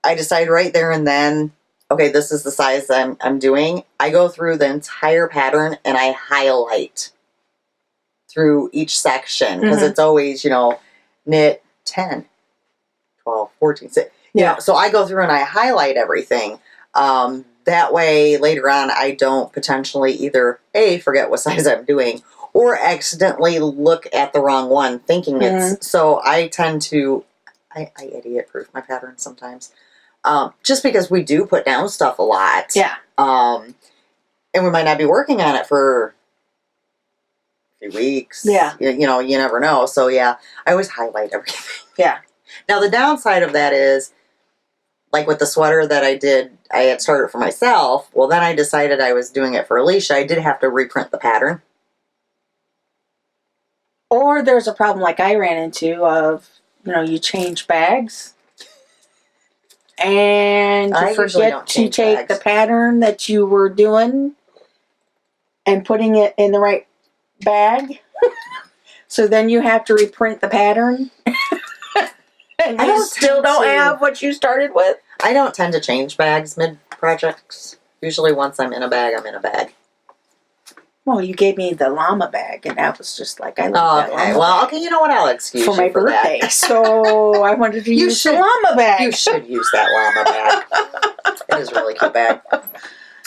I decide right there and then, okay, this is the size that I'm doing. I go through the entire pattern and I highlight through each section because it's always, knit 10, 12, 14, 6. Yeah. So I go through and I highlight everything. That way later on I don't potentially either A, forget what size I'm doing, or accidentally look at the wrong one thinking it's... So I tend to... I idiot-proof my patterns sometimes. Just because we do put down stuff a lot. Yeah. And we might not be working on it for a few weeks. Yeah. You never know. So, yeah, I always highlight everything. Yeah. Now, the downside of that is, like with the sweater that I had started for myself, well, then I decided I was doing it for Alisha. I did have to reprint the pattern. Or there's a problem like I ran into of, you change bags. And you forget to take the pattern that you were doing and putting it in the right bag. So then you have to reprint the pattern. And you still don't have what you started with. I don't tend to change bags mid-projects. Usually once I'm in a bag, I'm in a bag. Well, you gave me the llama bag, and that was just like, I love that llama bag. Okay, you know what? I'll excuse you for my birthday. So I wanted to use the llama bag. You should use that llama bag. It is a really cute bag.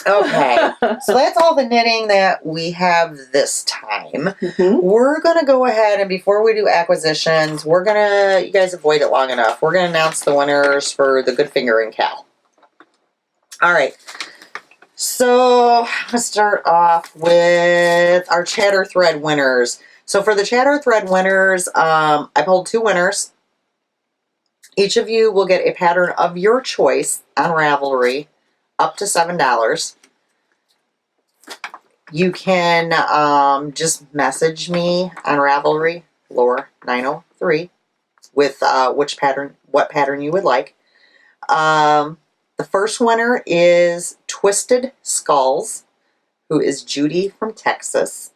Okay, so that's all the knitting that we have this time. We're going to go ahead and before we do acquisitions, you guys have waited long enough. We're going to announce the winners for the Good Fingering Cal. All right. So, let's start off with our Chatter Thread winners. So, for the Chatter Thread winners, I pulled 2 winners. Each of you will get a pattern of your choice on Ravelry, up to $7. You can just message me on Ravelry, Laura903, with what pattern you would like. The first winner is Twisted Skulls, who is Judy from Texas.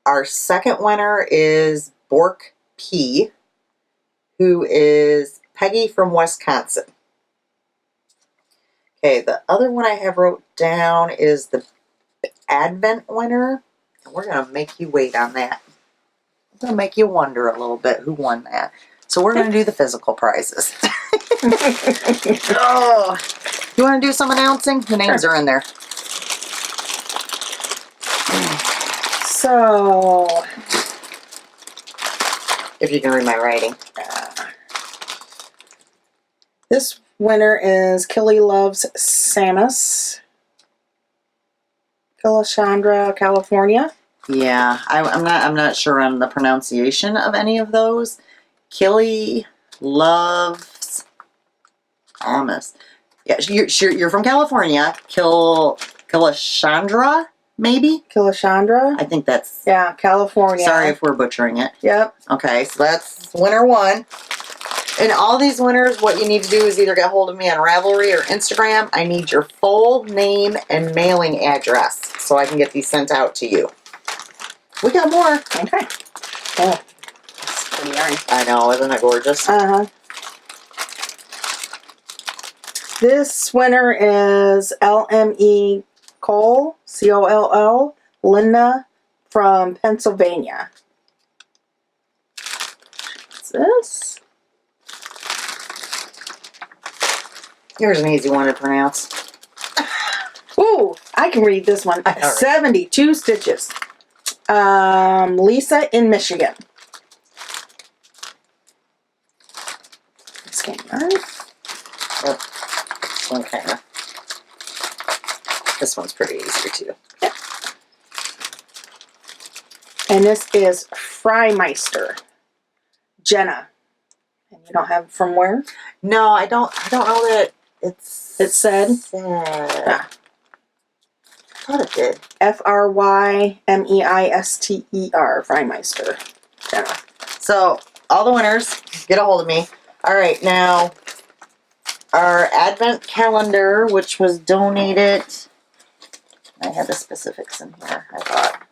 Our second winner is Bork P, who is Peggy from Wisconsin. Okay, the other one I have wrote down is the Advent winner. And we're going to make you wait on that. We're going to make you wonder a little bit who won that. So we're going to do the physical prizes. Oh, you want to do some announcing? The names are in there. So, if you can read my writing. This winner is Killy Loves Samus, Philishandra, California. Yeah, I'm not sure on the pronunciation of any of those. Killy Loves Samus. Yeah, you're from California. Philishandra, maybe? Philishandra? I think that's... Yeah, California. Sorry if we're butchering it. Yep. Okay, so that's winner 1. And all these winners, what you need to do is either get hold of me on Ravelry or Instagram. I need your full name and mailing address so I can get these sent out to you. We got more. Okay. Oh, that's pretty yarn. I know, isn't it gorgeous? Uh-huh. This winner is LME Cole, Coll, Linda from Pennsylvania. What's this? Here's an easy one to pronounce. Ooh, I can read this one. All right. 72 stitches. Lisa in Michigan. Scan yarn. Yep. This one kind of. This one's pretty easy too. Yep. And this is Freimeister. Jenna. And you don't have from where? No, I don't know that it's. It said? Ah. I thought it did. Frymeister. Freimeister. Jenna. So all the winners, get a hold of me. All right, now our advent calendar, which was donated. I had the specifics in here, I thought.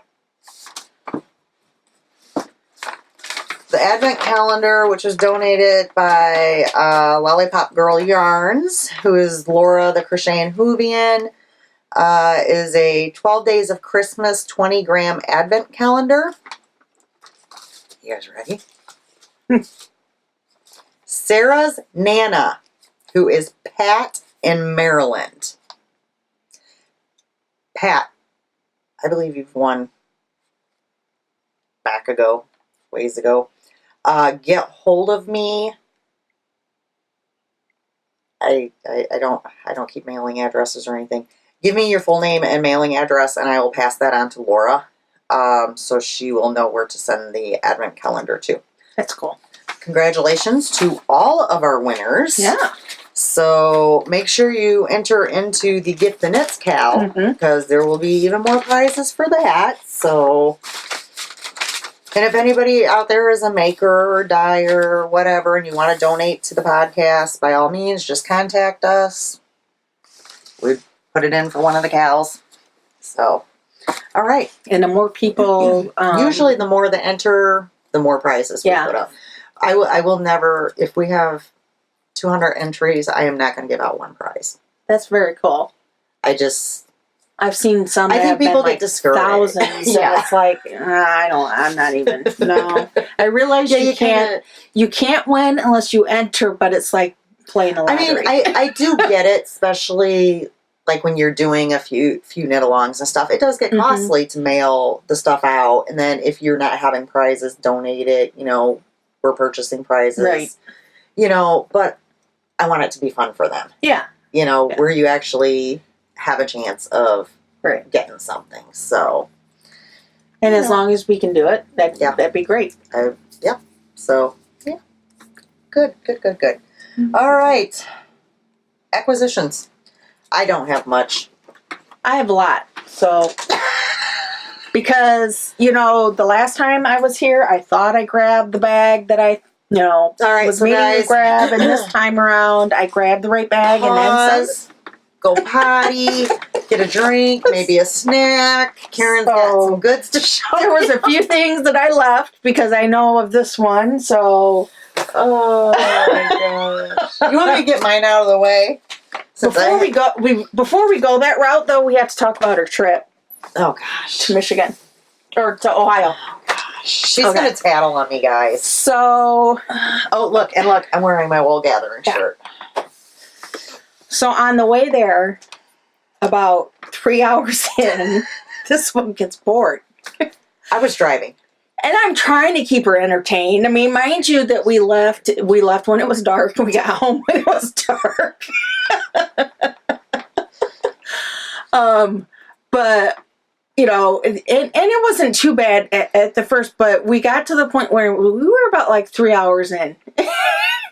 The advent calendar, which was donated by Lollipop Girl Yarns, who is Laura the Crochet and Hoovian, is a 12 Days of Christmas 20-gram advent calendar. You guys ready? Sarah's Nana, who is Pat in Maryland. Pat, I believe you've won ways ago. Get hold of me. I don't keep mailing addresses or anything. Give me your full name and mailing address, and I will pass that on to Laura, so she will know where to send the advent calendar to. That's cool. Congratulations to all of our winners. Yeah. So make sure you enter into the Gift the Knits Cal, because there will be even more prizes for that. So, and if anybody out there is a maker or dyer or whatever, and you want to donate to the podcast, by all means, just contact us. We'd put it in for one of the Cals. So, all right. And the more people... Usually the more that enter, the more prizes we put up. I will never, if we have 200 entries, I am not going to give out one prize. That's very cool. I've seen some that think have people been get discouraged. thousands. So it's like, I'm not even, no. I realize you can't win unless you enter, but it's like playing the lottery. I mean, I do get it, especially like when you're doing a few knit-alongs and stuff. It does get costly to mail the stuff out, and then if you're not having prizes, donate it, we're purchasing prizes. Right. But I want it to be fun for them. Yeah. Where you actually have a chance of getting something. So. And as long as we can do it, that'd be great. Yep. So, yeah. Good. All right. Acquisitions. I don't have much. I have a lot. So, because, the last time I was here, I thought I grabbed the bag that I, all right, was so meaning guys, to grab. And this time around, I grabbed the right bag and then some. Go potty, get a drink, maybe a snack. Karen's got some goods to show. There was a few things that I left because I know of this one, so. Oh my gosh. You want me to get mine out of the way? Before we go that route, though, we have to talk about her trip. Oh gosh. To Michigan. Or to Ohio. Oh gosh. She's gonna tattle on me, guys. So. Oh, look, I'm wearing my wool gathering shirt. So on the way there, about 3 hours in, this one gets bored. I was driving. And I'm trying to keep her entertained. I mean, mind you that we left when it was dark and we got home when it was dark. But, and it wasn't too bad at the first, but we got to the point where we were about like 3 hours in.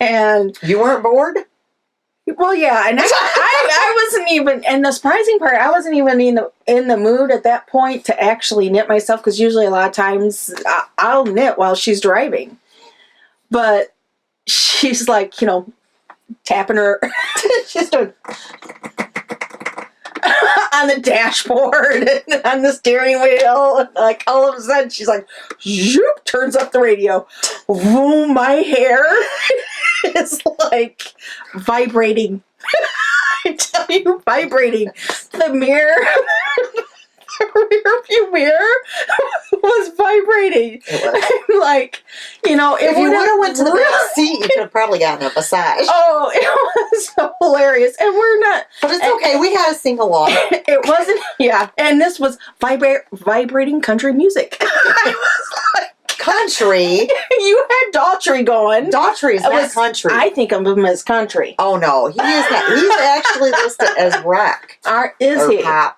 And you weren't bored? Well, yeah, and I wasn't even, and the surprising part, I wasn't even in the mood at that point to actually knit myself, because usually a lot of times I'll knit while she's driving. But she's like, tapping her. She's doing on the dashboard and on the steering wheel. Like all of a sudden, she's like, zoop, turns up the radio. Boom, my hair is like vibrating. I tell you, vibrating. The mirror, the rear view mirror was vibrating. It was. I'm like, if you would have went to the back seat, you could have probably gotten a massage. Oh, it was so hilarious. And we're not. But it's okay. We had to sing along. It wasn't, yeah. And this was vibrating country music. I was like, Country? you had Daughtry going. Daughtry is not country. I think of him as country. Oh, no. He is not. He's actually listed as rock. Is he? Pop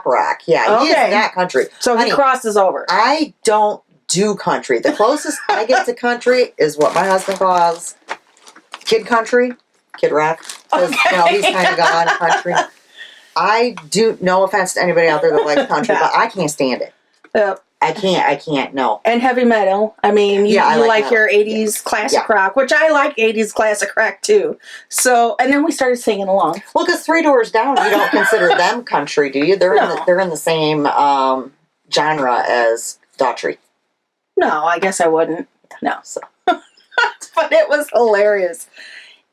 rock. Yeah, Okay. he is not country. So Honey, he crosses over. I don't do country. The closest I get to country is what my husband calls kid country, kid rock. Because, he's kind of gone country. I do, no offense to anybody out there that likes country, but I can't stand it. Yep. I can't, no. And heavy metal. I mean, you like metal. your 80s classic rock, which I like 80s classic rock too. So, and then we started singing along. Well, because Three Doors Down, you don't consider them country, do you? They're in the same genre as Daughtry. No, I guess I wouldn't. No. So. But it was hilarious.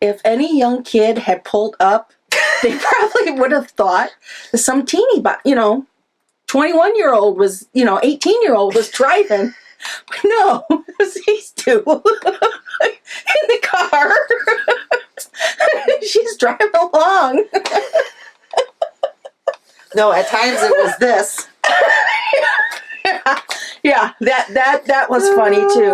If any young kid had pulled up, they probably would have thought that some teeny, 21-year-old was, 18-year-old was driving. But no, it was these two in the car. She's driving along. No, at times it was this. Yeah, that was funny too.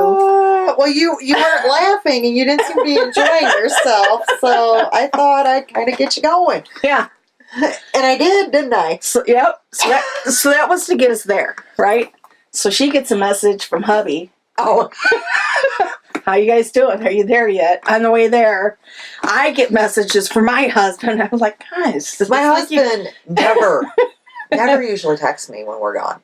Well, you weren't laughing and you didn't seem to be enjoying yourself, so I thought I'd kind of get you going. Yeah. And I did, didn't I? So, yep. So that was to get us there, right? So she gets a message from hubby. Oh. How you guys doing? Are you there yet? On the way there. I get messages from my husband. I was like, guys. My husband never usually texts me when we're gone.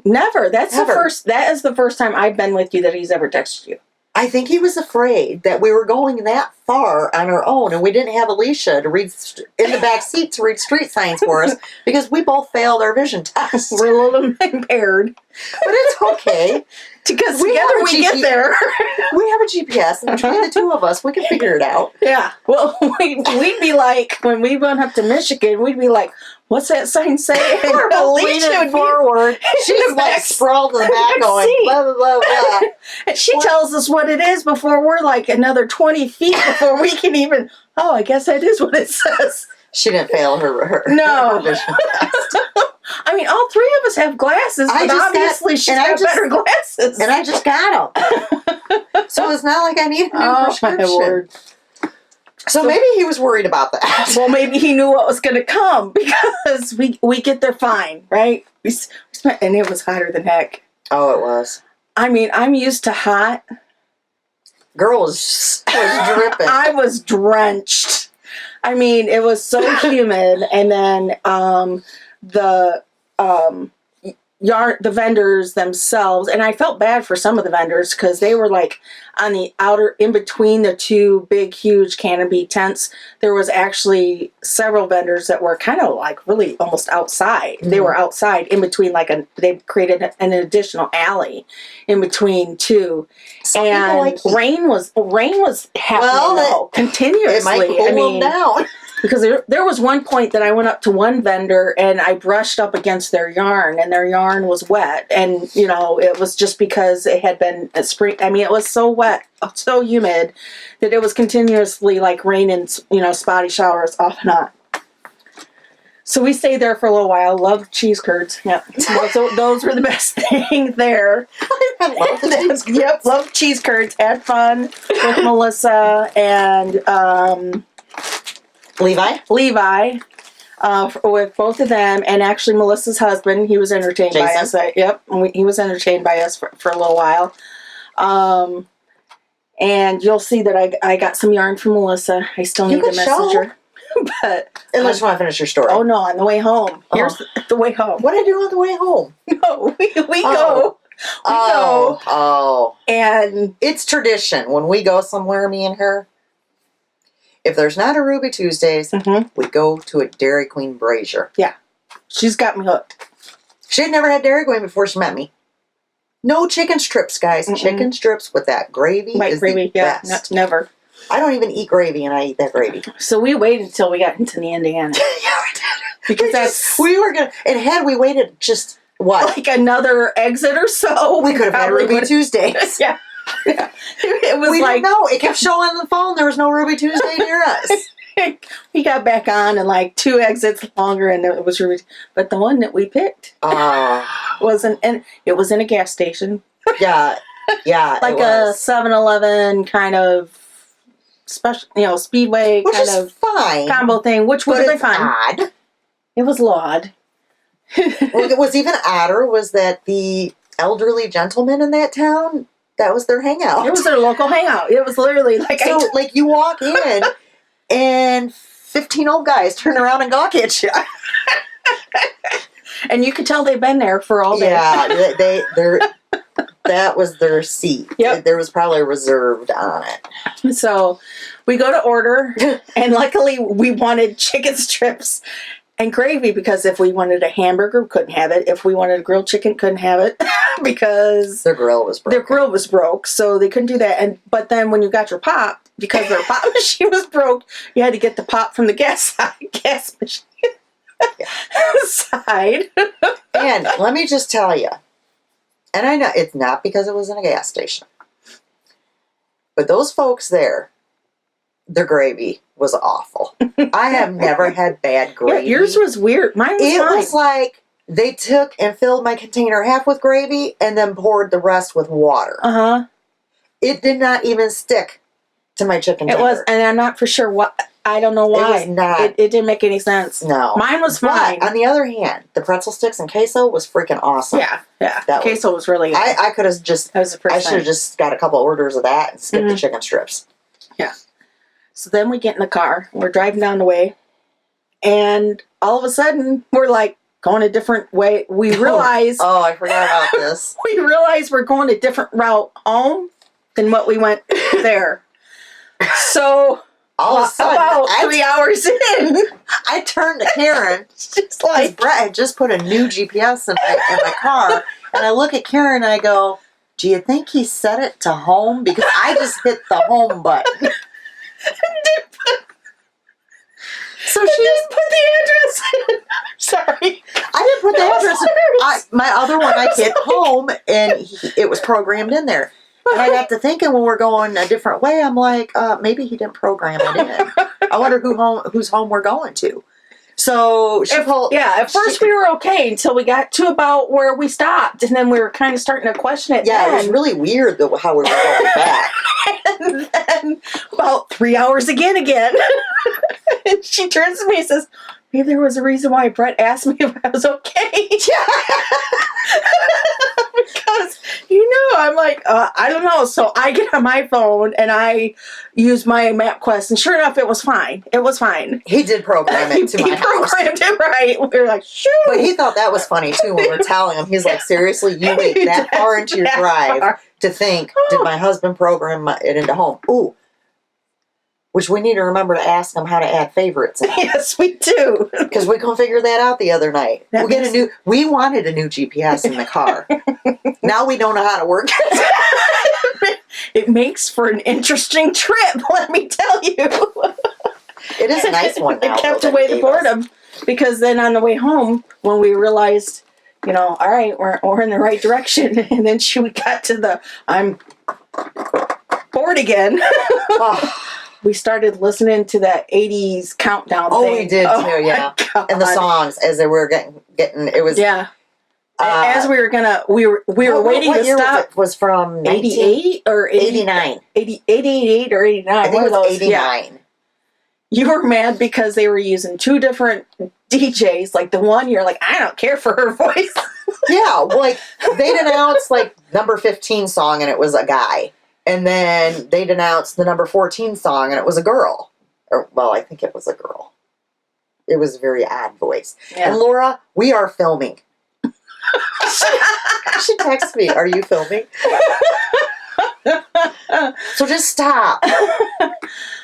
Never. That is the first time I've been with you that he's ever texted you. I think he was afraid that we were going that far on our own and we didn't have Alisha to read in the back seat to read street signs for us because we both failed our vision test. We're a little impaired. But it's okay. Because together we get there. We have a GPS and between the two of us, we can figure it out. Yeah. Well, we'd be like, when we went up to Michigan, we'd be like, what's that sign say? We're both leaning forward. She's like sprawled in the back going, blah, blah, blah, blah. And she tells us what it is before we're like another 20 feet before we can even, I guess that is what it says. She didn't fail her vision test. I mean, all three of us have glasses, but obviously she's got better glasses. And I just got them. So it's not like I need a new prescription. My word. So maybe he was worried about that. Well, maybe he knew what was going to come because we get there fine, right? And it was hotter than heck. Oh, it was. I mean, I'm used to hot. Girl was dripping. I was drenched. I mean, it was so humid, and then the vendors themselves, and I felt bad for some of the vendors because they were like on the outer, in between the two big, huge canopy tents. There was actually several vendors that were kind of like really almost outside. Mm-hmm. They were outside in between, they created an additional alley in between two. Some and rain was happening continuously. It might cool them down. Because there was one point that I went up to one vendor and I brushed up against their yarn, and their yarn was wet. And, it was just because it had been a spring. I mean, it was so wet, so humid that it was continuously like raining, spotty showers off and on. So we stayed there for a little while. Loved cheese curds. Yep. Those were the best thing there. I love the cheese curds. Yep, loved cheese curds. Had fun with Melissa and Levi, with both of them, and actually Melissa's husband. He was entertained by us. He was entertained by us for a little while. And you'll see that I got some yarn from Melissa. I still need to message her. But unless you want to finish your story. Oh no, on the way home. Here's the way home. What did I do on the way home? No, we go. Oh. And It's tradition. When we go somewhere, me and her, if there's not a Ruby Tuesdays, we go to a Dairy Queen Brazier. Yeah. She's got me hooked. She had never had Dairy Queen before she met me. No chicken strips, guys. Chicken strips with that gravy White is gravy, the best. never. I don't even eat gravy, and I eat that gravy. So we waited until we got into the Indiana. Yeah, we did. Because we were gonna, and had we waited just what, like another exit or so, we could have had Ruby Tuesdays. Yeah. It was we like, didn't know. It kept showing on the phone there was no Ruby Tuesday near us. we got back on and like 2 exits longer, and it was Ruby. But the one that we picked wasn't, and it was in a gas station. Yeah, like a 7-Eleven kind of special, Speedway which kind is of fine combo thing, which was really fun. Odd. It was odd. Well, it was even odder was that the elderly gentlemen in that town, that was their hangout. It was their local hangout. It was literally like like you walk in and 15 old guys turn around and gawk at you. And you could tell they've been there for all day. Yeah, they're that was their seat. Yep. There was probably reserved on it. So we go to order, and luckily we wanted chicken strips and gravy, because if we wanted a hamburger, we couldn't have it. If we wanted a grilled chicken, couldn't have it because their grill was broke. Their grill was broke, so they couldn't do that. But then when you got your pop, because their pop machine was broke, you had to get the pop from the gas machine side. And let me just tell you, and I know it's not because it was in a gas station, but those folks there, their gravy was awful. I have never had bad gravy. Yeah, yours was weird. Mine was fine. It was like they took and filled my container half with gravy and then poured the rest with water. It did not even stick to my chicken tender. It was, and I'm not for sure what. I don't know why. It was not. It didn't make any sense. No. Mine was fine. But on the other hand, the pretzel sticks and queso was freaking awesome. Yeah. Queso was really good. I could have just, that was the I should have just got a couple orders of that and skipped the chicken strips. Yeah. So then we get in the car. We're driving down the way. And all of a sudden, we're like going a different way. We realize... Oh, I forgot about this. We realize we're going a different route home than what we went there. So... All of a sudden, about 3 hours in, I turned to Karen. Just like Brett had just put a new GPS in my car, and I look at Karen and I go, "Do you think he set it to home? Because I just hit the home button." So she just put the address in. Sorry, I didn't put the address in. My other one, I hit home, and it was programmed in there. And I got to thinking when we're going a different way, I'm like, maybe he didn't program it in. I wonder whose home we're going to. So at first we were okay until we got to about where we stopped, and then we were kind of starting to question it. Yeah, it was really weird how we were going back. And then about 3 hours again. And she turns to me and says, "Maybe there was a reason why Brett asked me if I was okay." Because, I'm like, I don't know. So I get on my phone and I use my MapQuest, and sure enough, it was fine. It was fine. He did program it to my house. He programmed it right. We were like, shoot. But he thought that was funny, too, when we were telling him. He's like, seriously, you wait that far into your drive to think, did my husband program it into home? Ooh. Which we need to remember to ask him how to add favorites. Yes, we do. Because we couldn't figure that out the other night. We wanted a new GPS in the car. Now we don't know how to work it. It makes for an interesting trip, let me tell you. It is a nice one now. It kept away the boredom. Because then on the way home, when we realized, all right, we're in the right direction. And then we got to I'm bored again. We started listening to that 80s countdown thing. Oh, we did too, yeah. And the songs as they were getting it was... Yeah. As we were waiting what to year stop. Was from 88 or 89. 88 or 89. I think it was 89. Yeah. You were mad because they were using 2 different DJs. Like the one, you're like, I don't care for her voice. Yeah, like they'd announce like number 15 song and it was a guy. And then they'd announce the number 14 song and it was a girl. Well, I think it was a girl. It was a very odd voice. Yeah. And Laura, we are filming. She texts me, "Are you filming?" So just stop.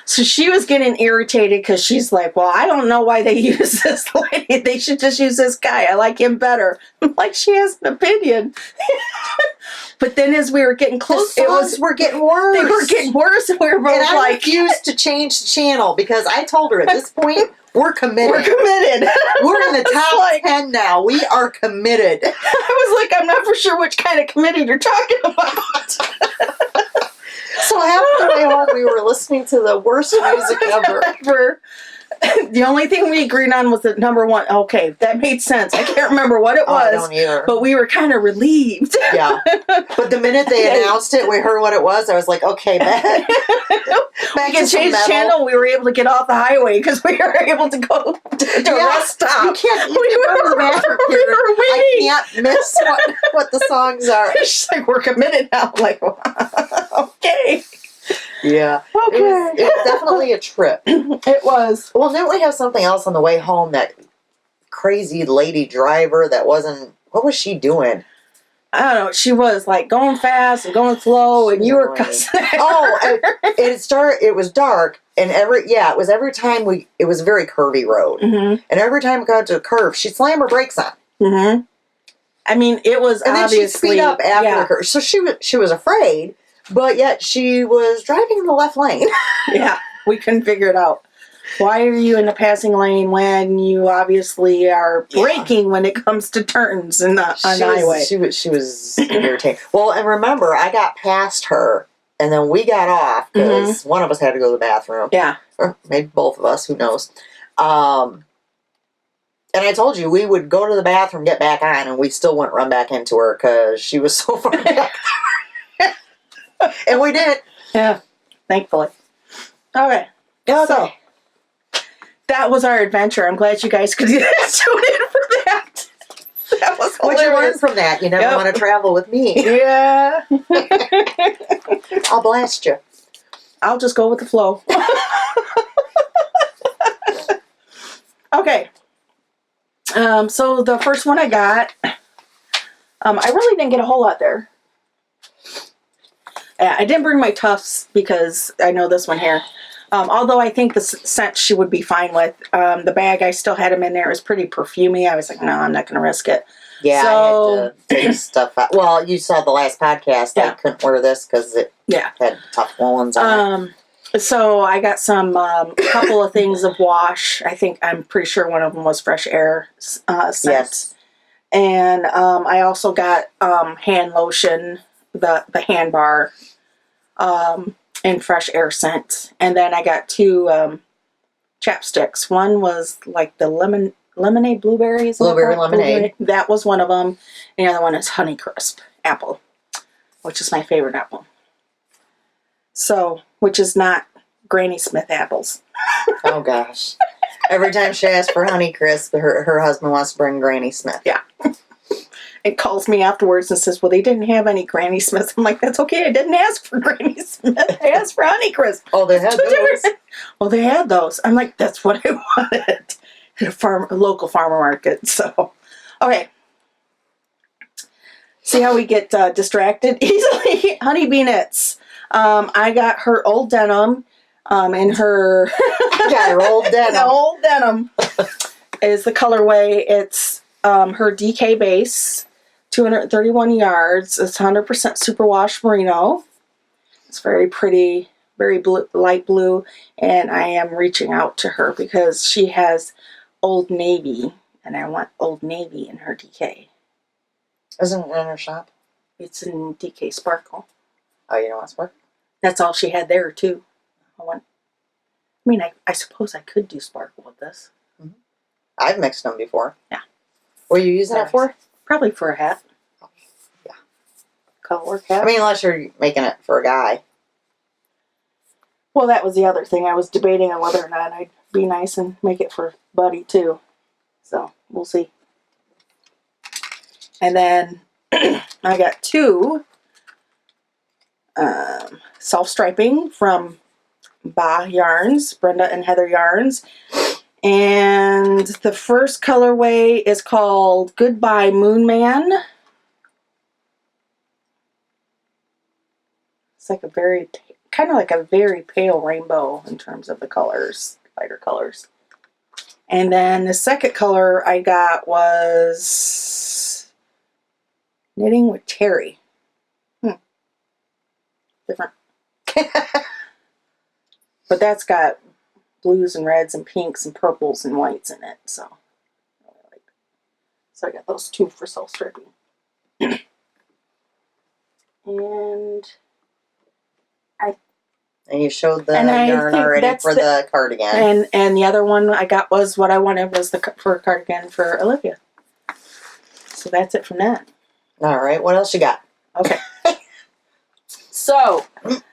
So she was getting irritated because she's like, well, I don't know why they use this lady. They should just use this guy. I like him better. I'm like, she has an opinion. But then as we were getting close, We're getting worse. They were getting worse, and we were both and I like, refused to change the channel because I told her at this point, we're committed. we're committed. We're in the It's top like- 10 now. We are committed. I was like, I'm not for sure which kind of committee you're talking about. So half the way home, we were listening to the worst music ever. The only thing we agreed on was the number one. Okay, that made sense. I can't remember what it Oh, I was, don't either. but we were kind of relieved. Yeah. But the minute they announced it, we heard what it was. I was like, okay, back We can to some change metal. channel. We were able to get off the highway because we were able to go to a rest stop. You can't We even go to the bathroom. we were I waiting. can't miss what the songs are. She's like, we're committed now. I'm like, okay. Yeah. Okay. It was definitely a trip. It was. Well, didn't we have something else on the way home? That crazy lady driver that wasn't. What was she doing? I don't know. She was like going fast and going slow, and you were cussing. Oh, it started. It was dark, and it was every time it was a very curvy road, Mm-hmm. and every time we got to a curve, she'd slam her brakes on, Mm-hmm. I mean, it was and then obviously she'd speed up after the curve. So she was afraid, but yet she was driving in the left lane. Yeah, we couldn't figure it out. Why are you in the passing lane when you obviously are braking when it comes to turns on the highway? She was irritating. Well, and remember, I got past her, and then we got off because one of us had to go to the bathroom. Yeah. Or maybe both of us, who knows. And I told you we would go to the bathroom, get back on, and we still wouldn't run back into her because she was so far back. And we did. Yeah, thankfully. Okay. So, that was our adventure. I'm glad you guys could tune in for that. That was What you learn hilarious. from that? You never Yep. want to travel with me. Yeah. I'll blast you. I'll just go with the flow. Okay. So the first one I got, I really didn't get a whole lot there. I didn't bring my Tufts because I know this one here. Although I think the scent she would be fine with. The bag, I still had them in there. It was pretty perfumey. I was like, no, I'm not going to risk it. Yeah, So- I had to take stuff out. Well, you saw the last podcast. Yeah. I couldn't wear this because it had tough woolens on it. So I got some couple of things of wash. I'm pretty sure one of them was fresh air scent. Yes. And I also got hand lotion, the hand bar, and fresh air scent. And then I got two chapsticks. One was like the lemonade blueberries. Blueberry lemonade. That was one of them. And the other one is Honeycrisp apple, which is my favorite apple. So, which is not Granny Smith apples. Oh gosh! Every time she asks for Honeycrisp, her husband wants to bring Granny Smith. Yeah. It calls me afterwards and says, well, they didn't have any Granny Smiths. I'm like, that's okay. I didn't ask for Granny Smith. I asked for Honeycrisp. Oh, they had those. Well, they had those. I'm like, that's what I wanted. At a local farmer market. So, okay. See how we get distracted easily? Honeybee knits. I got her old denim and her... Yeah, her old denim. Old denim is the colorway. It's her DK base, 231 yards. It's 100% superwash merino. It's very pretty, very blue, light blue. And I am reaching out to her because she has Old Navy, and I want Old Navy in her DK. Isn't it in her shop? It's in DK Sparkle. Oh, you know what's work? That's all she had there too. I suppose I could do Sparkle with this. I've mixed them before. Yeah. What are you using it for? Probably for a hat. Yeah. Color hat. I mean, unless you're making it for a guy. Well, that was the other thing. I was debating on whether or not I'd be nice and make it for Buddy too. So we'll see. And then I got two self-striping from Brenda and Heather Yarns. And the first colorway is called Goodbye Moon Man. It's like a very, kind of like a very pale rainbow in terms of the colors, lighter colors. And then the second color I got was Knitting with Terry. Different. But that's got blues and reds and pinks and purples and whites in it. So I got those two for self stripping. And you showed the yarn already for the cardigan. And the other one I got was what I wanted was for a cardigan for Olivia. So that's it from that. All right. What else you got? Okay. So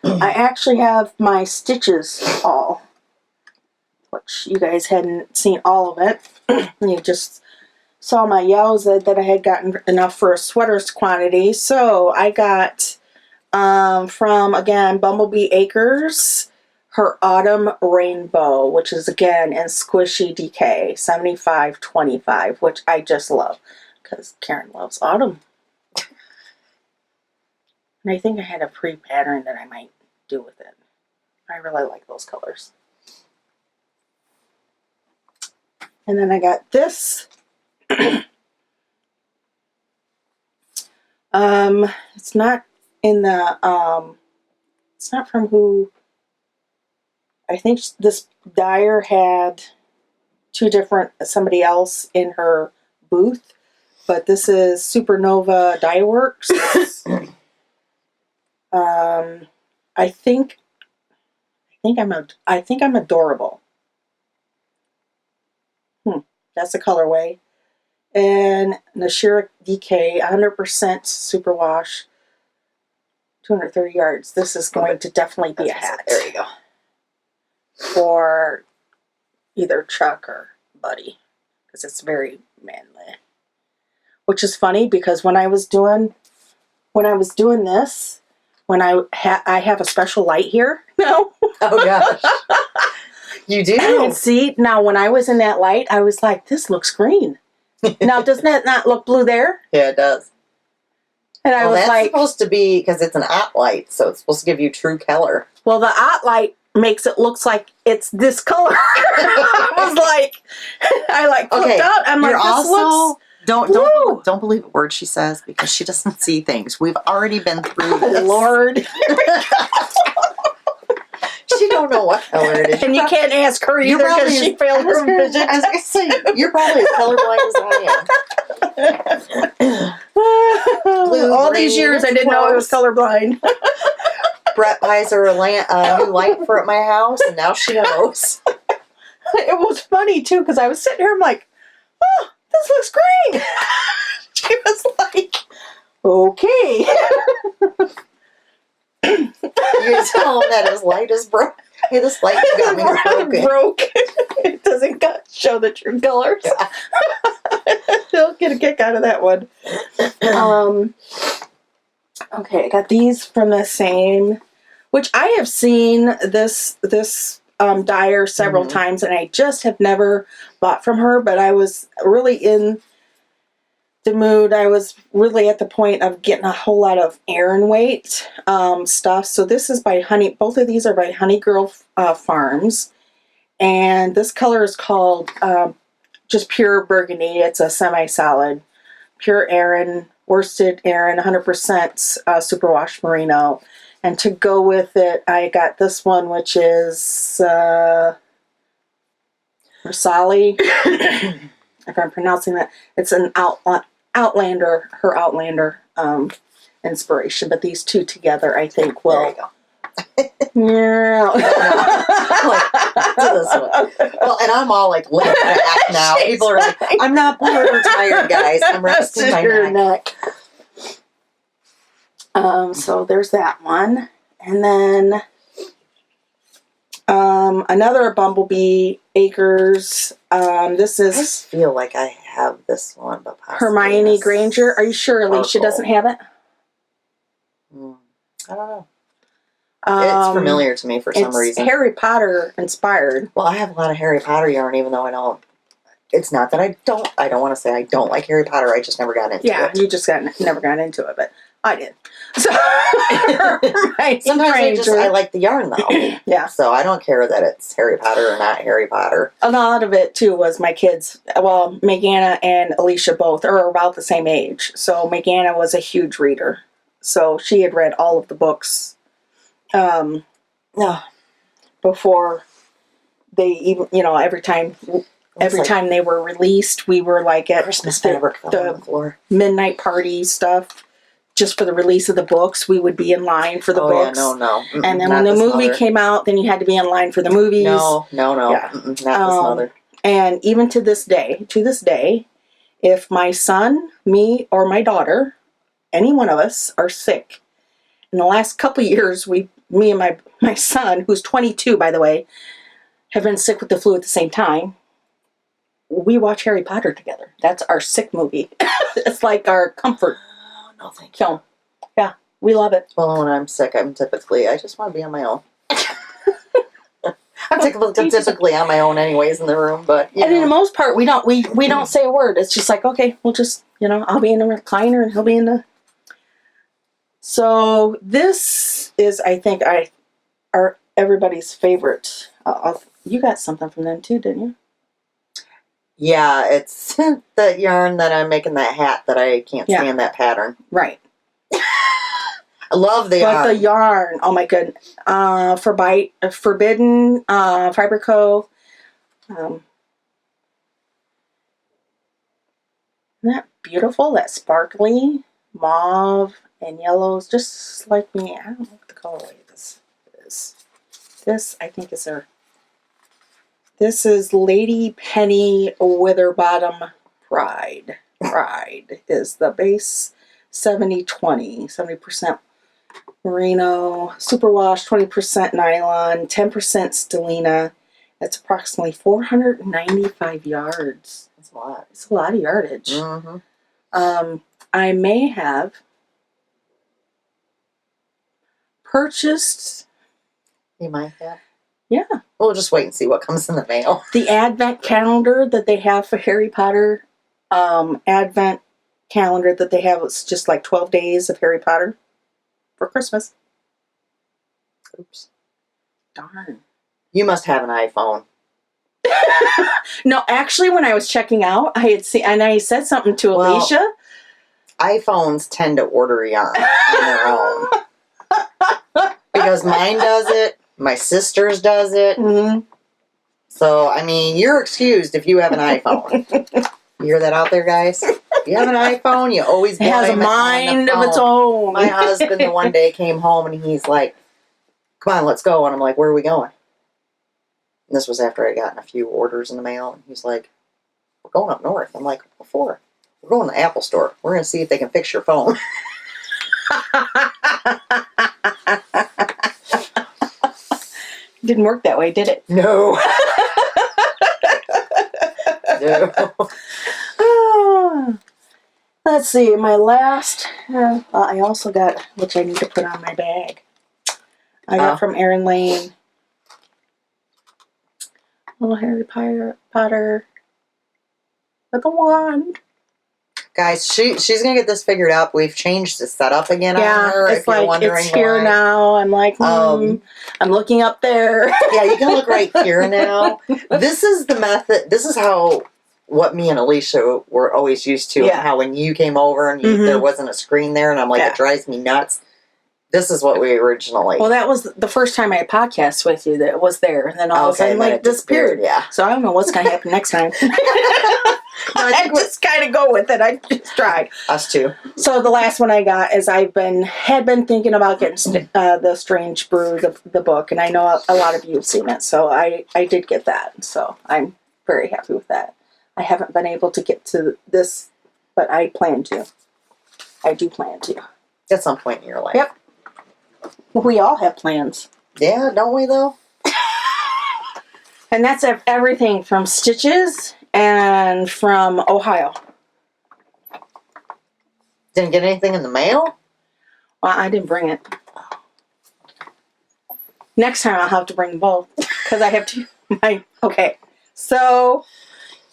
I actually have my stitches all, which you guys hadn't seen all of it. You just saw my yellows that I had gotten enough for a sweaters quantity. So I got from, again, Bumblebee Acres, her Autumn Rainbow, which is, again, in Squishy DK, 75-25, which I just love because Karen loves autumn. And I think I had a pre-pattern that I might do with it. I really like those colors. And then I got this. It's not in the, it's not from who, I think this dyer had somebody else in her booth, but this is Supernova Dye Works. I think I'm adorable. That's the colorway. And Nashira DK, 100% superwash, 230 yards. This is going to definitely be a hat. There you go. For either Chuck or Buddy, because it's very manly. Which is funny because when I was doing this, when I have a special light here now. Oh gosh. You do? And see, now when I was in that light, I was like, this looks green. Now, doesn't that not look blue there? Yeah, it does. And I was that's like, supposed to be, because it's an ot light, so it's supposed to give you true color. well, the ot light makes it looks like it's this color. I was like, flipped out. I'm like, this looks don't believe a word she says because she doesn't see things. We've already been through this. Oh, Lord. She don't know what color it is. And you can't ask her either because she failed her vision. I was going to say, you're probably as colorblind as I am. Blue, all green, these years I didn't know I was colorblind. Brett buys her a new light for at my house, and now she knows. It was funny, too, because I was sitting here, I'm like, oh, this looks great. She was like, okay. You tell him that his light is broke. Hey, this light you got me is broken. Broke. It doesn't show the true colors. Yeah. He'll get a kick out of that one. Okay, I got these from the same, which I have seen this dyer several times, and I just have never bought from her, but I was really in the mood. I was really at the point of getting a whole lot of Aran weight stuff. So this is by both of these are by Honey Girl Farms. And this color is called just Pure Burgundy. It's a semi-solid, pure Aran, worsted Aran, 100% superwash merino. And to go with it, I got this one, which is Marsali. If I'm pronouncing that. It's an Outlander inspiration, but these two together, I think, will. There you go. Yeah. Well, and I'm all like laying back now. People are like, I'm not bored or tired, guys. I'm resting my neck. So there's that one, and then another Bumblebee Acres. This is. I just feel like I have this one, but Hermione Granger. Are you sure Alisha doesn't have it? I don't know. It's familiar to me for some reason. Harry Potter inspired. Well, I have a lot of Harry Potter yarn, even though I don't. It's not that I don't want to say I don't like Harry Potter. I just never got into it. Yeah, you just never got into it, but I did. So sometimes I like the yarn though. Yeah. So I don't care that it's Harry Potter or not Harry Potter. A lot of it too was my kids. Well, Meganna and Alisha both are about the same age. So Meganna was a huge reader. So she had read all of the books before they even, every time they were released, we were like at Christmas fabric the floor. Midnight party stuff. Just for the release of the books, we would be in line for the books. Yeah, no. And then when the movie came out, then you had to be in line for the movies. No. Yeah. Not this mother. And even to this day, if my son, me, or my daughter, any one of us are sick, in the last couple of years, me and my son, who's 22, by the way, have been sick with the flu at the same time. We watch Harry Potter together. That's our sick movie. It's like our comfort. No, thank you. Yeah, we love it. Well, when I'm sick, I just want to be on my own. I'm typically on my own anyways in the room, but in the most part, we don't say a word. It's just like, okay, we'll just, I'll be in the recliner and he'll be in the. So this is, I think, our everybody's favorite. You got something from them too, didn't you? Yeah, it's the yarn that I'm making that hat that I can't stand that pattern. Right. I love the yarn. But the yarn, oh my goodness. Forbidden, Fiber Co. Isn't that beautiful? That sparkly mauve and yellows, just like me. I don't know what the colorway this is. This, I think, is her. This is Lady Penny Witherbottom Pride. Pride is the base 70-20. 70% merino, superwash, 20% nylon, 10% stellina. That's approximately 495 yards. That's a lot. It's a lot of yardage. Mm-hmm. I may have purchased. You might have. Yeah. We'll just wait and see what comes in the mail. The advent calendar that they have for Harry Potter, advent calendar that they have, it's just like 12 days of Harry Potter for Christmas. Oops. Darn. You must have an iPhone. No, actually, when I was checking out, I had seen, and I said something to Alisha. iPhones tend to order yarn on their own. Because mine does it. My sister's does it. Mm-hmm. So, I mean, you're excused if you have an iPhone. You hear that out there, guys? If you have an iPhone, you always it has a mind of its own. My husband the one day came home and he's like, come on, let's go. And I'm like, where are we going? And this was after I'd gotten a few orders in the mail. And he's like, we're going up north. I'm like, what for? We're going to the Apple store. We're going to see if they can fix your phone. Didn't work that way, did it? No. No. Let's see, my last, I also got, which I need to put on my bag. I got from Erin Lane. Little Harry Potter with a wand. Guys, she's gonna get this figured out. We've changed the setup again on her. It's if you're like wondering it's here why. now. I'm like, I'm looking up there. Yeah, you can look right here now. This is the method. This is what me and Alisha were always used to. Yeah. How when you came over and there wasn't a screen there, and I'm like, it drives me nuts. This is what we originally. Well, that was the first time I podcast with you that it was there, and then all of a sudden, like, disappeared. Yeah. So I don't know what's going to happen next time. I just kind of go with it. I just tried. Us too. So the last one I got is had been thinking about getting the Strange Brew, the book, and I know a lot of you have seen it, so I did get that. So I'm very happy with that. I haven't been able to get to this, but I plan to. I do plan to. At some point in your life. Yep. We all have plans. Yeah, don't we though? And that's everything from Stitches and from Ohio. Didn't get anything in the mail? Well, I didn't bring it. Next time I'll have to bring both because I have to. Okay. So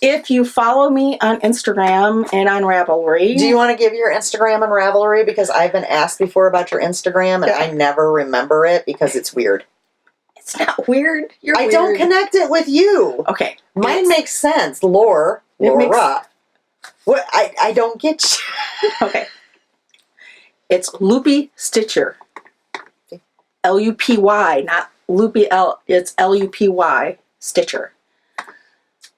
if you follow me on Instagram and on Ravelry. Do you want to give your Instagram and Ravelry? Because I've been asked before about your Instagram and I never remember it because it's weird. It's not weird. You're I weird. don't connect it with you. Okay. Mine makes sense. Laura. What? I don't get you. Okay. It's Loopy Stitcher. Lupy, not Loopy L. It's Lupy Stitcher.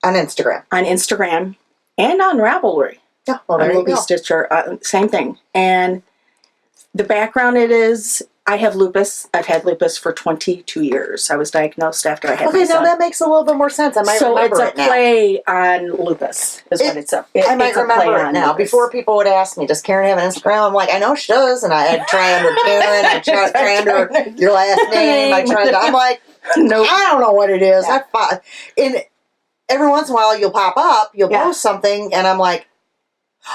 On Instagram. On Instagram and on Ravelry. Yeah, well, there you go. Stitcher, same thing. And the background I have lupus. I've had lupus for 22 years. I was diagnosed after I had my son. Now that makes a little bit more sense. I might remember it now. So it's a play on lupus is what it's a. I might remember it now. Lupus. Before people would ask me, does Karen have an Instagram? I'm like, I know she does. And I'd try under Karen. I'd try under your last name. I'm like, nope. I don't know what it is. Yeah. Every once in a while, you'll pop up, you'll post something, and I'm like,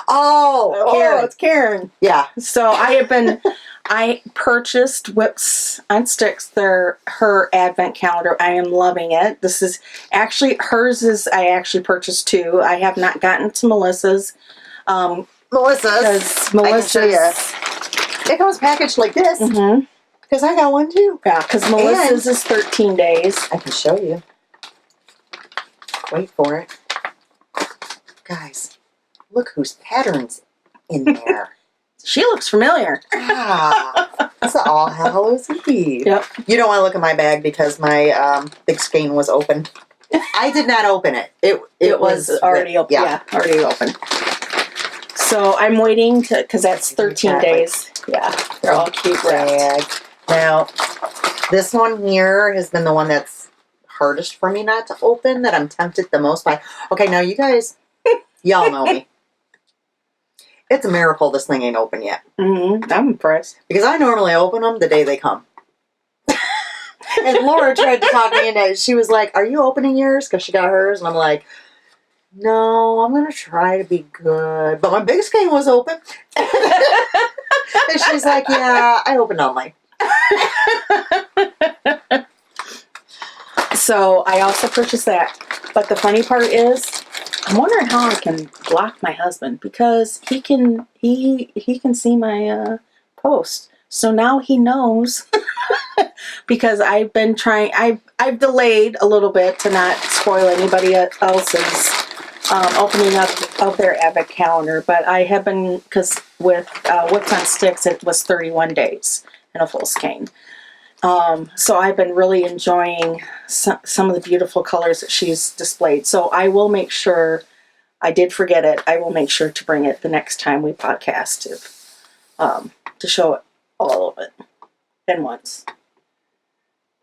Karen. It's Karen. Yeah. So I purchased Whips on Sticks, her advent calendar. I am loving it. This is actually, I actually purchased 2. I have not gotten to Melissa's. Melissa's. It comes packaged like this. Mm-hmm. Because I got one too. Yeah, because Melissa's is 13 days. I can show you. Wait for it. Guys, look whose pattern's in there. She looks familiar. It's All Hallows Eve. Yep. You don't want to look at my bag because my big skein was open. I did not open it. It was already open. Yeah, already open. So I'm waiting because that's 13 days. Yeah, they're all cute wrapped. Now, this one here has been the one that's hardest for me not to open, that I'm tempted the most by. Okay, now you guys, y'all know me. It's a miracle this thing ain't open yet. Mm-hmm. I'm impressed. Because I normally open them the day they come. And Laura tried to talk me into it. She was like, are you opening yours? Because she got hers. And I'm like, no, I'm going to try to be good. But my biggest game was open. And she's like, yeah, I opened all mine. So I also purchased that. But the funny part is, I'm wondering how I can block my husband because he can see my post. So now he knows because I've been trying. I've delayed a little bit to not spoil anybody else's opening up of their advent calendar. But I have been, because with Whips on Sticks, it was 31 days in a full skein. So I've been really enjoying some of the beautiful colors that she's displayed. So I will make sure, I did forget it, I will make sure to bring it the next time we podcast to show it, all of it at once.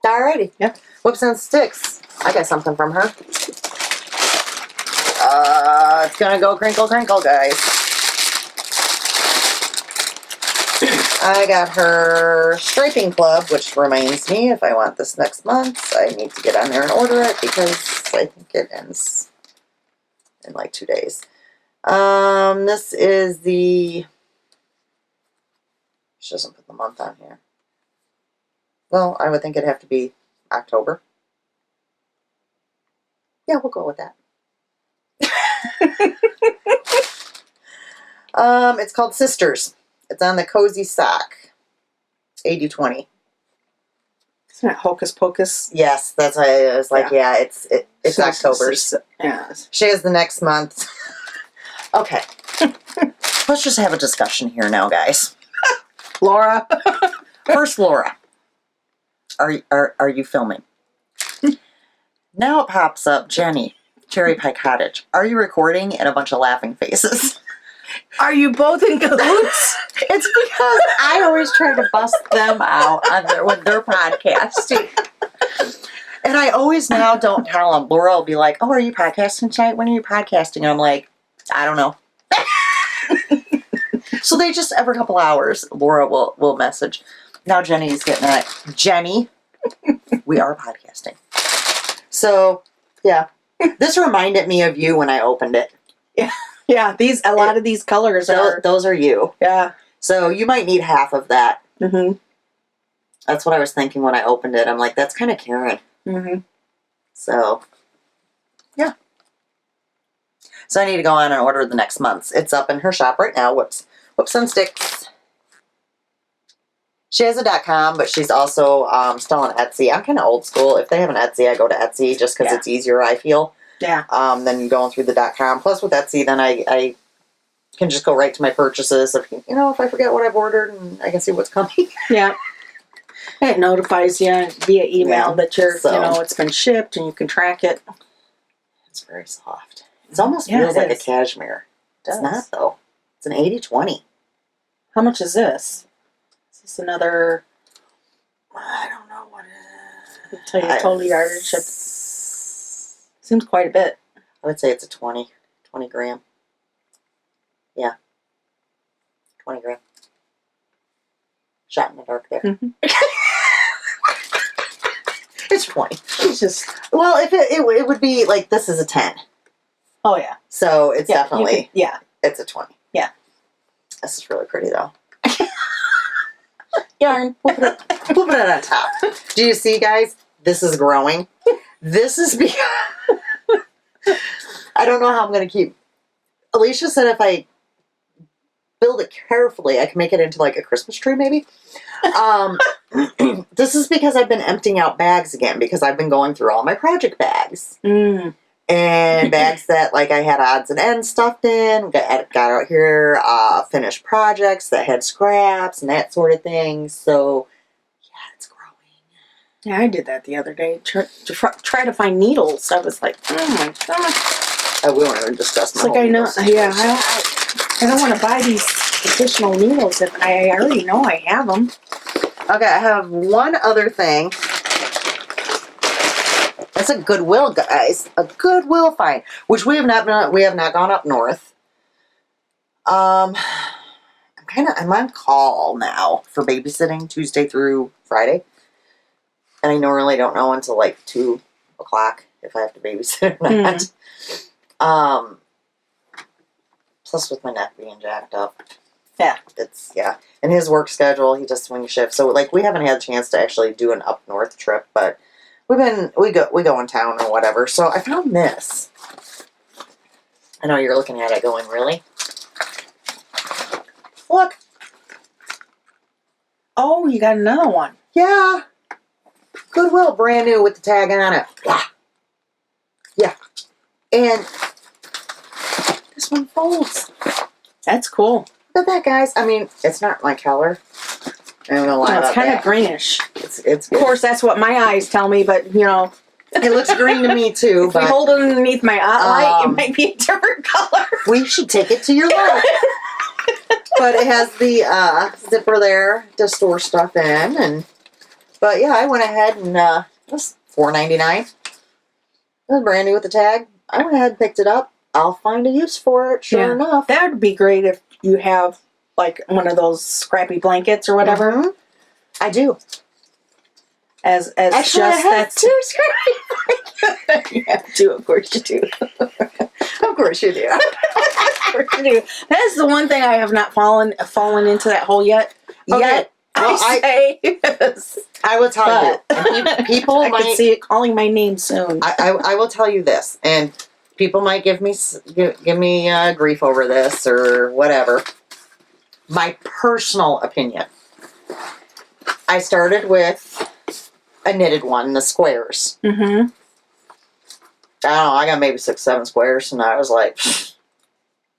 Alrighty. Yep. Whips on Sticks. I got something from her. It's gonna go crinkle, crinkle, guys. I got her Striping Club, which reminds me, if I want this next month, I need to get on there and order it because I think it ends in like 2 days. This is the... She doesn't put the month on here. Well, I would think it'd have to be October. Yeah, we'll go with that. It's called Sisters. It's on the Cozy Sock. 80/20. Isn't it Hocus Pocus? Yes, that's why I was like, yeah, it's October's. Yeah. She has the next month. Okay. Let's just have a discussion here now, guys. Laura. First, Laura. Are you filming? Now it pops up, Jenny, Cherry Pie Cottage. Are you recording? And a bunch of laughing faces. Are you both in cahoots? It's because I always try to bust them out when they're podcasting. And I always now don't tell them. Laura will be like, oh, are you podcasting tonight? When are you podcasting? And I'm like, I don't know. So they just, every couple hours, Laura will message. Now Jenny's getting it. Jenny, we are podcasting. So, yeah. This reminded me of you when I opened it. Yeah. Yeah, a lot of these colors are... Those are you. Yeah. So you might need half of that. Mm-hmm. That's what I was thinking when I opened it. I'm like, that's kind of Karen. Mm-hmm. So, yeah. So I need to go on and order the next month's. It's up in her shop right now. Whoops on sticks. She has a .com, but she's also still on Etsy. I'm kind of old school. If they have an Etsy, I go to Etsy just because it's easier, I feel. Yeah. Than going through the .com. Plus with Etsy, then I can just go right to my purchases. If I forget what I've ordered, and I can see what's coming. Yeah. It notifies you via email that so, it's been shipped and you can track it. It's very soft. It almost feels like a cashmere. It's not, though. It's an 80-20. How much is this? Is this another... I don't know what it is. I'll tell you total yardage. Seems quite a bit. I would say it's a 20 gram. Yeah. 20 gram. Shot in the dark there. Mm-hmm. It's 20. It's just... Well, if it would be like, this is a 10. Oh, yeah. So it's definitely... It's a 20. Yeah. This is really pretty, though. Yarn. We'll put it on top. Do you see, guys? This is growing. This is because... I don't know how I'm going to keep... Alisha said if I build it carefully, I can make it into like a Christmas tree, maybe. This is because I've been emptying out bags again, because I've been going through all my project bags. Mm. And bags that like I had odds and ends stuffed in, got out here, finished projects that had scraps and that sort of thing. So, yeah, it's growing. Yeah, I did that the other day. Try to find needles. I was like, oh my god. We won't even discuss my It's like, I know, yeah, I don't want to buy these additional needles if I already know I have them. Okay, I have one other thing. It's a Goodwill, guys. A Goodwill find, which we have not gone up north. I'm on call now for babysitting Tuesday through Friday. And I normally don't know until like 2 o'clock if I have to babysit or not. Plus with my neck being jacked up. Yeah. And his work schedule, he just swings shifts. So like we haven't had a chance to actually do an up north trip, but we go in town or whatever. So I found this. I know you're looking at it going, really? Look. Oh, you got another one. Yeah. Goodwill, brand new with the tag on it. Yeah. And this one folds. That's cool. Look at that, guys. I mean, it's not my color. I'm gonna lie about it's kind that. of greenish. It's of course, that's what my eyes tell me, but it looks green to me too. If we hold it underneath my light, it might be a different color. We should take it to your light. But it has the zipper there to store stuff in, but yeah, I went ahead and it was $4.99. It was brand new with the tag. I went ahead and picked it up. I'll find a use for it, sure enough. That would be great if you have like one of those scrappy blankets or whatever. Mm-hmm. I do. As actually, I have 2 scrappy blankets. You have 2, of course you do. Of course you do. Of course you do. That is the one thing I have not fallen into that hole yet. Okay. Yet. Well, I say yes. I will tell you. People I can see it calling my name soon. I will tell you this, and people might give me grief over this or whatever. My personal opinion. I started with a knitted one, the squares. Mm-hmm. I don't know, I got maybe 6, 7 squares, and I was like,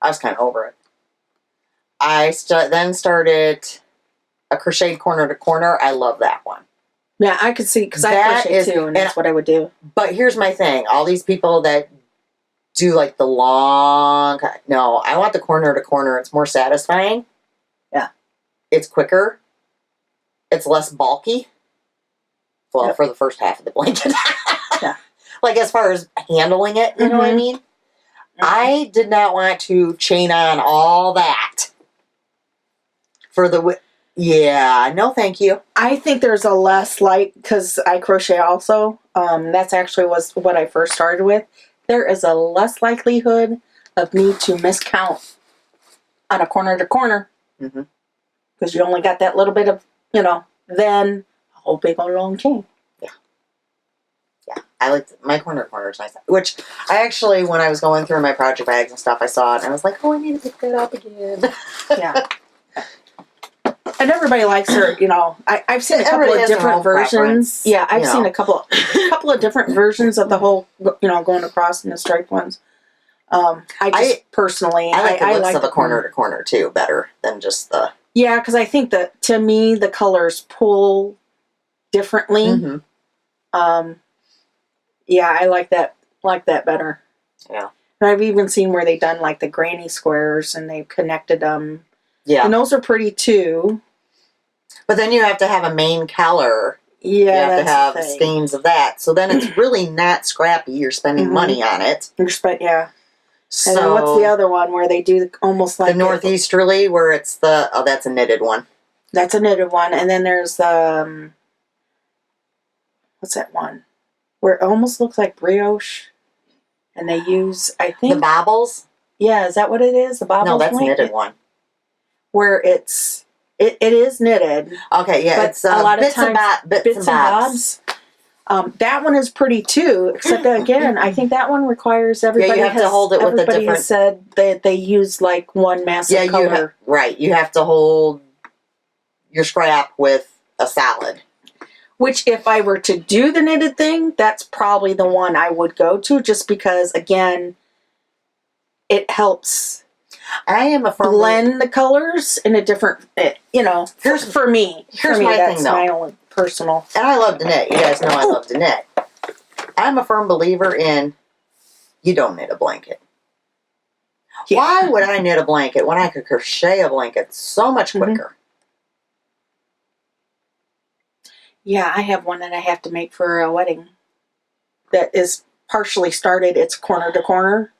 I was kind of over it. I then started a crocheted corner to corner. I love that one. Yeah, I could see, because I crochet too, and that's what I would do. But here's my thing. All these people that do like the long... No, I want the corner to corner. It's more satisfying. Yeah. It's quicker. It's less bulky. Well, for the first half of the blanket. Yeah. Like as far as handling it, you know what I mean? Mm-hmm. I did not want to chain on all that for the... Yeah, no thank you. I think there's a less because I crochet also. That's actually was what I first started with. There is a less likelihood of me to miscount on a corner to corner. Mm-hmm. Because you only got that little bit of, then a whole big old long chain. Yeah, I like my corner is nice. Which I actually, when I was going through my project bags and stuff, I saw it and I was like, oh, I need to pick that up again. Yeah. And everybody likes her, you know. I've seen a couple Everybody of has their different own versions. preference, Yeah, I've you seen know. a couple of different versions of the whole, you know, going across in the striped ones. Personally, I like the looks like of a corner to corner too better than just the. Yeah, because I think that to me the colors pull differently. Mm-hmm. Yeah, I like that better. Yeah. And I've even seen where they done like the granny squares and they've connected them. Yeah. And those are pretty too. But then you have to have a main color. Yeah, you have to that's have the thing. skeins of that. So then it's really not scrappy. You're spending money on it. Yeah. So and then what's the other one where they do almost like the northeasterly, where it's that's a knitted one. That's a knitted one, and then there's the what's that one where it almost looks like brioche, and they use I think The bobbles. Yeah, is that what it is? The bobbles? No, that's knitted one. Where it is knitted. Okay, yeah, but it's a lot bits of times bits and bobs. That one is pretty too, except that again, I think that one requires everybody. Yeah, you have to hold it with a different. Everybody has said that they use like one massive color. Right, you have to hold your scrap with a solid. Which, if I were to do the knitted thing, that's probably the one I would go to, just because again, it helps. I am a firm blend the colors in a different, you know. For me, my that's thing, though. my own personal. And I love to knit. You guys know I love to knit. I'm a firm believer in you don't knit a blanket. Yeah. Why would I knit a blanket when I could crochet a blanket so much quicker? Yeah, I have one that I have to make for a wedding that is partially started. It's corner to corner.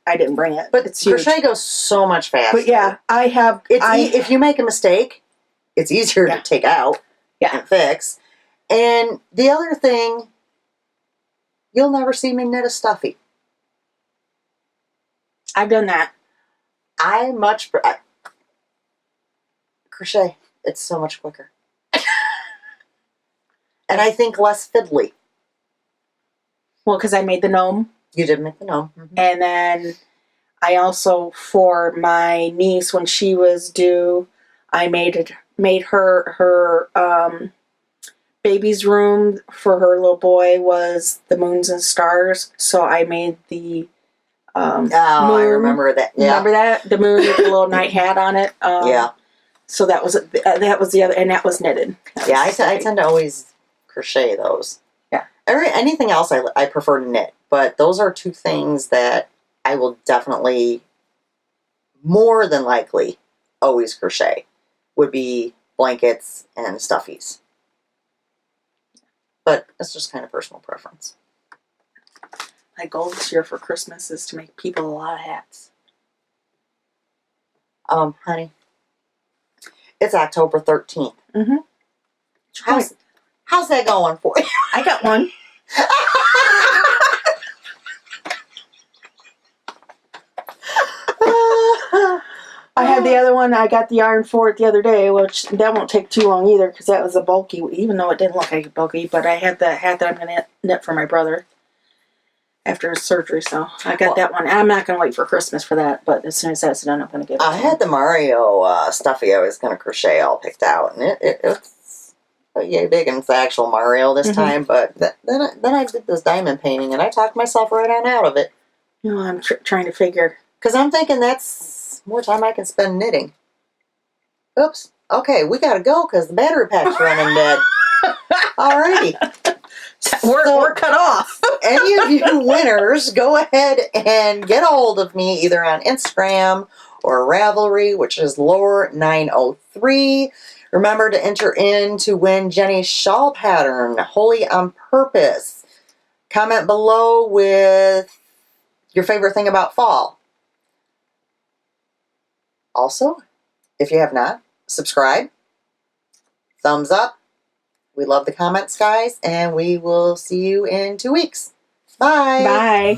I didn't bring it, but it's huge. Crochet goes so much faster. But yeah, I have. If you make a mistake, it's easier to take out and fix. And the other thing, you'll never see me knit a stuffy. I've done that. Crochet. It's so much quicker. And I think less fiddly. Well, because I made the gnome. You did make the gnome. And then I also, for my niece, when she was due, I made her baby's room for her little boy was the moons and stars. So I made the moon. I remember that. Yeah. Remember that? The moon with the little night hat on it. Yeah. So that was the other, and that was knitted. I tend to always crochet those. Yeah. Anything else I prefer to knit, but those are two things that I will definitely, more than likely, always crochet. Would be blankets and stuffies. But it's just kind of personal preference. My goal this year for Christmas is to make people a lot of hats. Honey, it's October 13th. How's that going for you? I got one. I had the other one. I got the yarn for it the other day, which that won't take too long either, because that was a bulky, even though it didn't look like bulky. But I had the hat that I'm going to knit for my brother after his surgery, so I got that one. I'm not going to wait for Christmas for that, but as soon as that's done, I'm going to get it. I had the Mario stuffy I was going to crochet all picked out, and it's yay big, and it's the actual Mario this time. But then I did this diamond painting, and I talked myself right on out of it. You know, I'm trying to figure, because I'm thinking that's more time I can spend knitting. Oops. Okay, we gotta go because the battery pack's running dead. Alrighty. We're cut off. Any of you winners, go ahead and get a hold of me either on Instagram or Ravelry, which is Lore903. Remember to enter in to win Jenny's shawl pattern, Wholly on Purpose. Comment below with your favorite thing about fall. Also, if you have not, subscribe, thumbs up. We love the comments, guys, and we will see you in 2 weeks. Bye. Bye.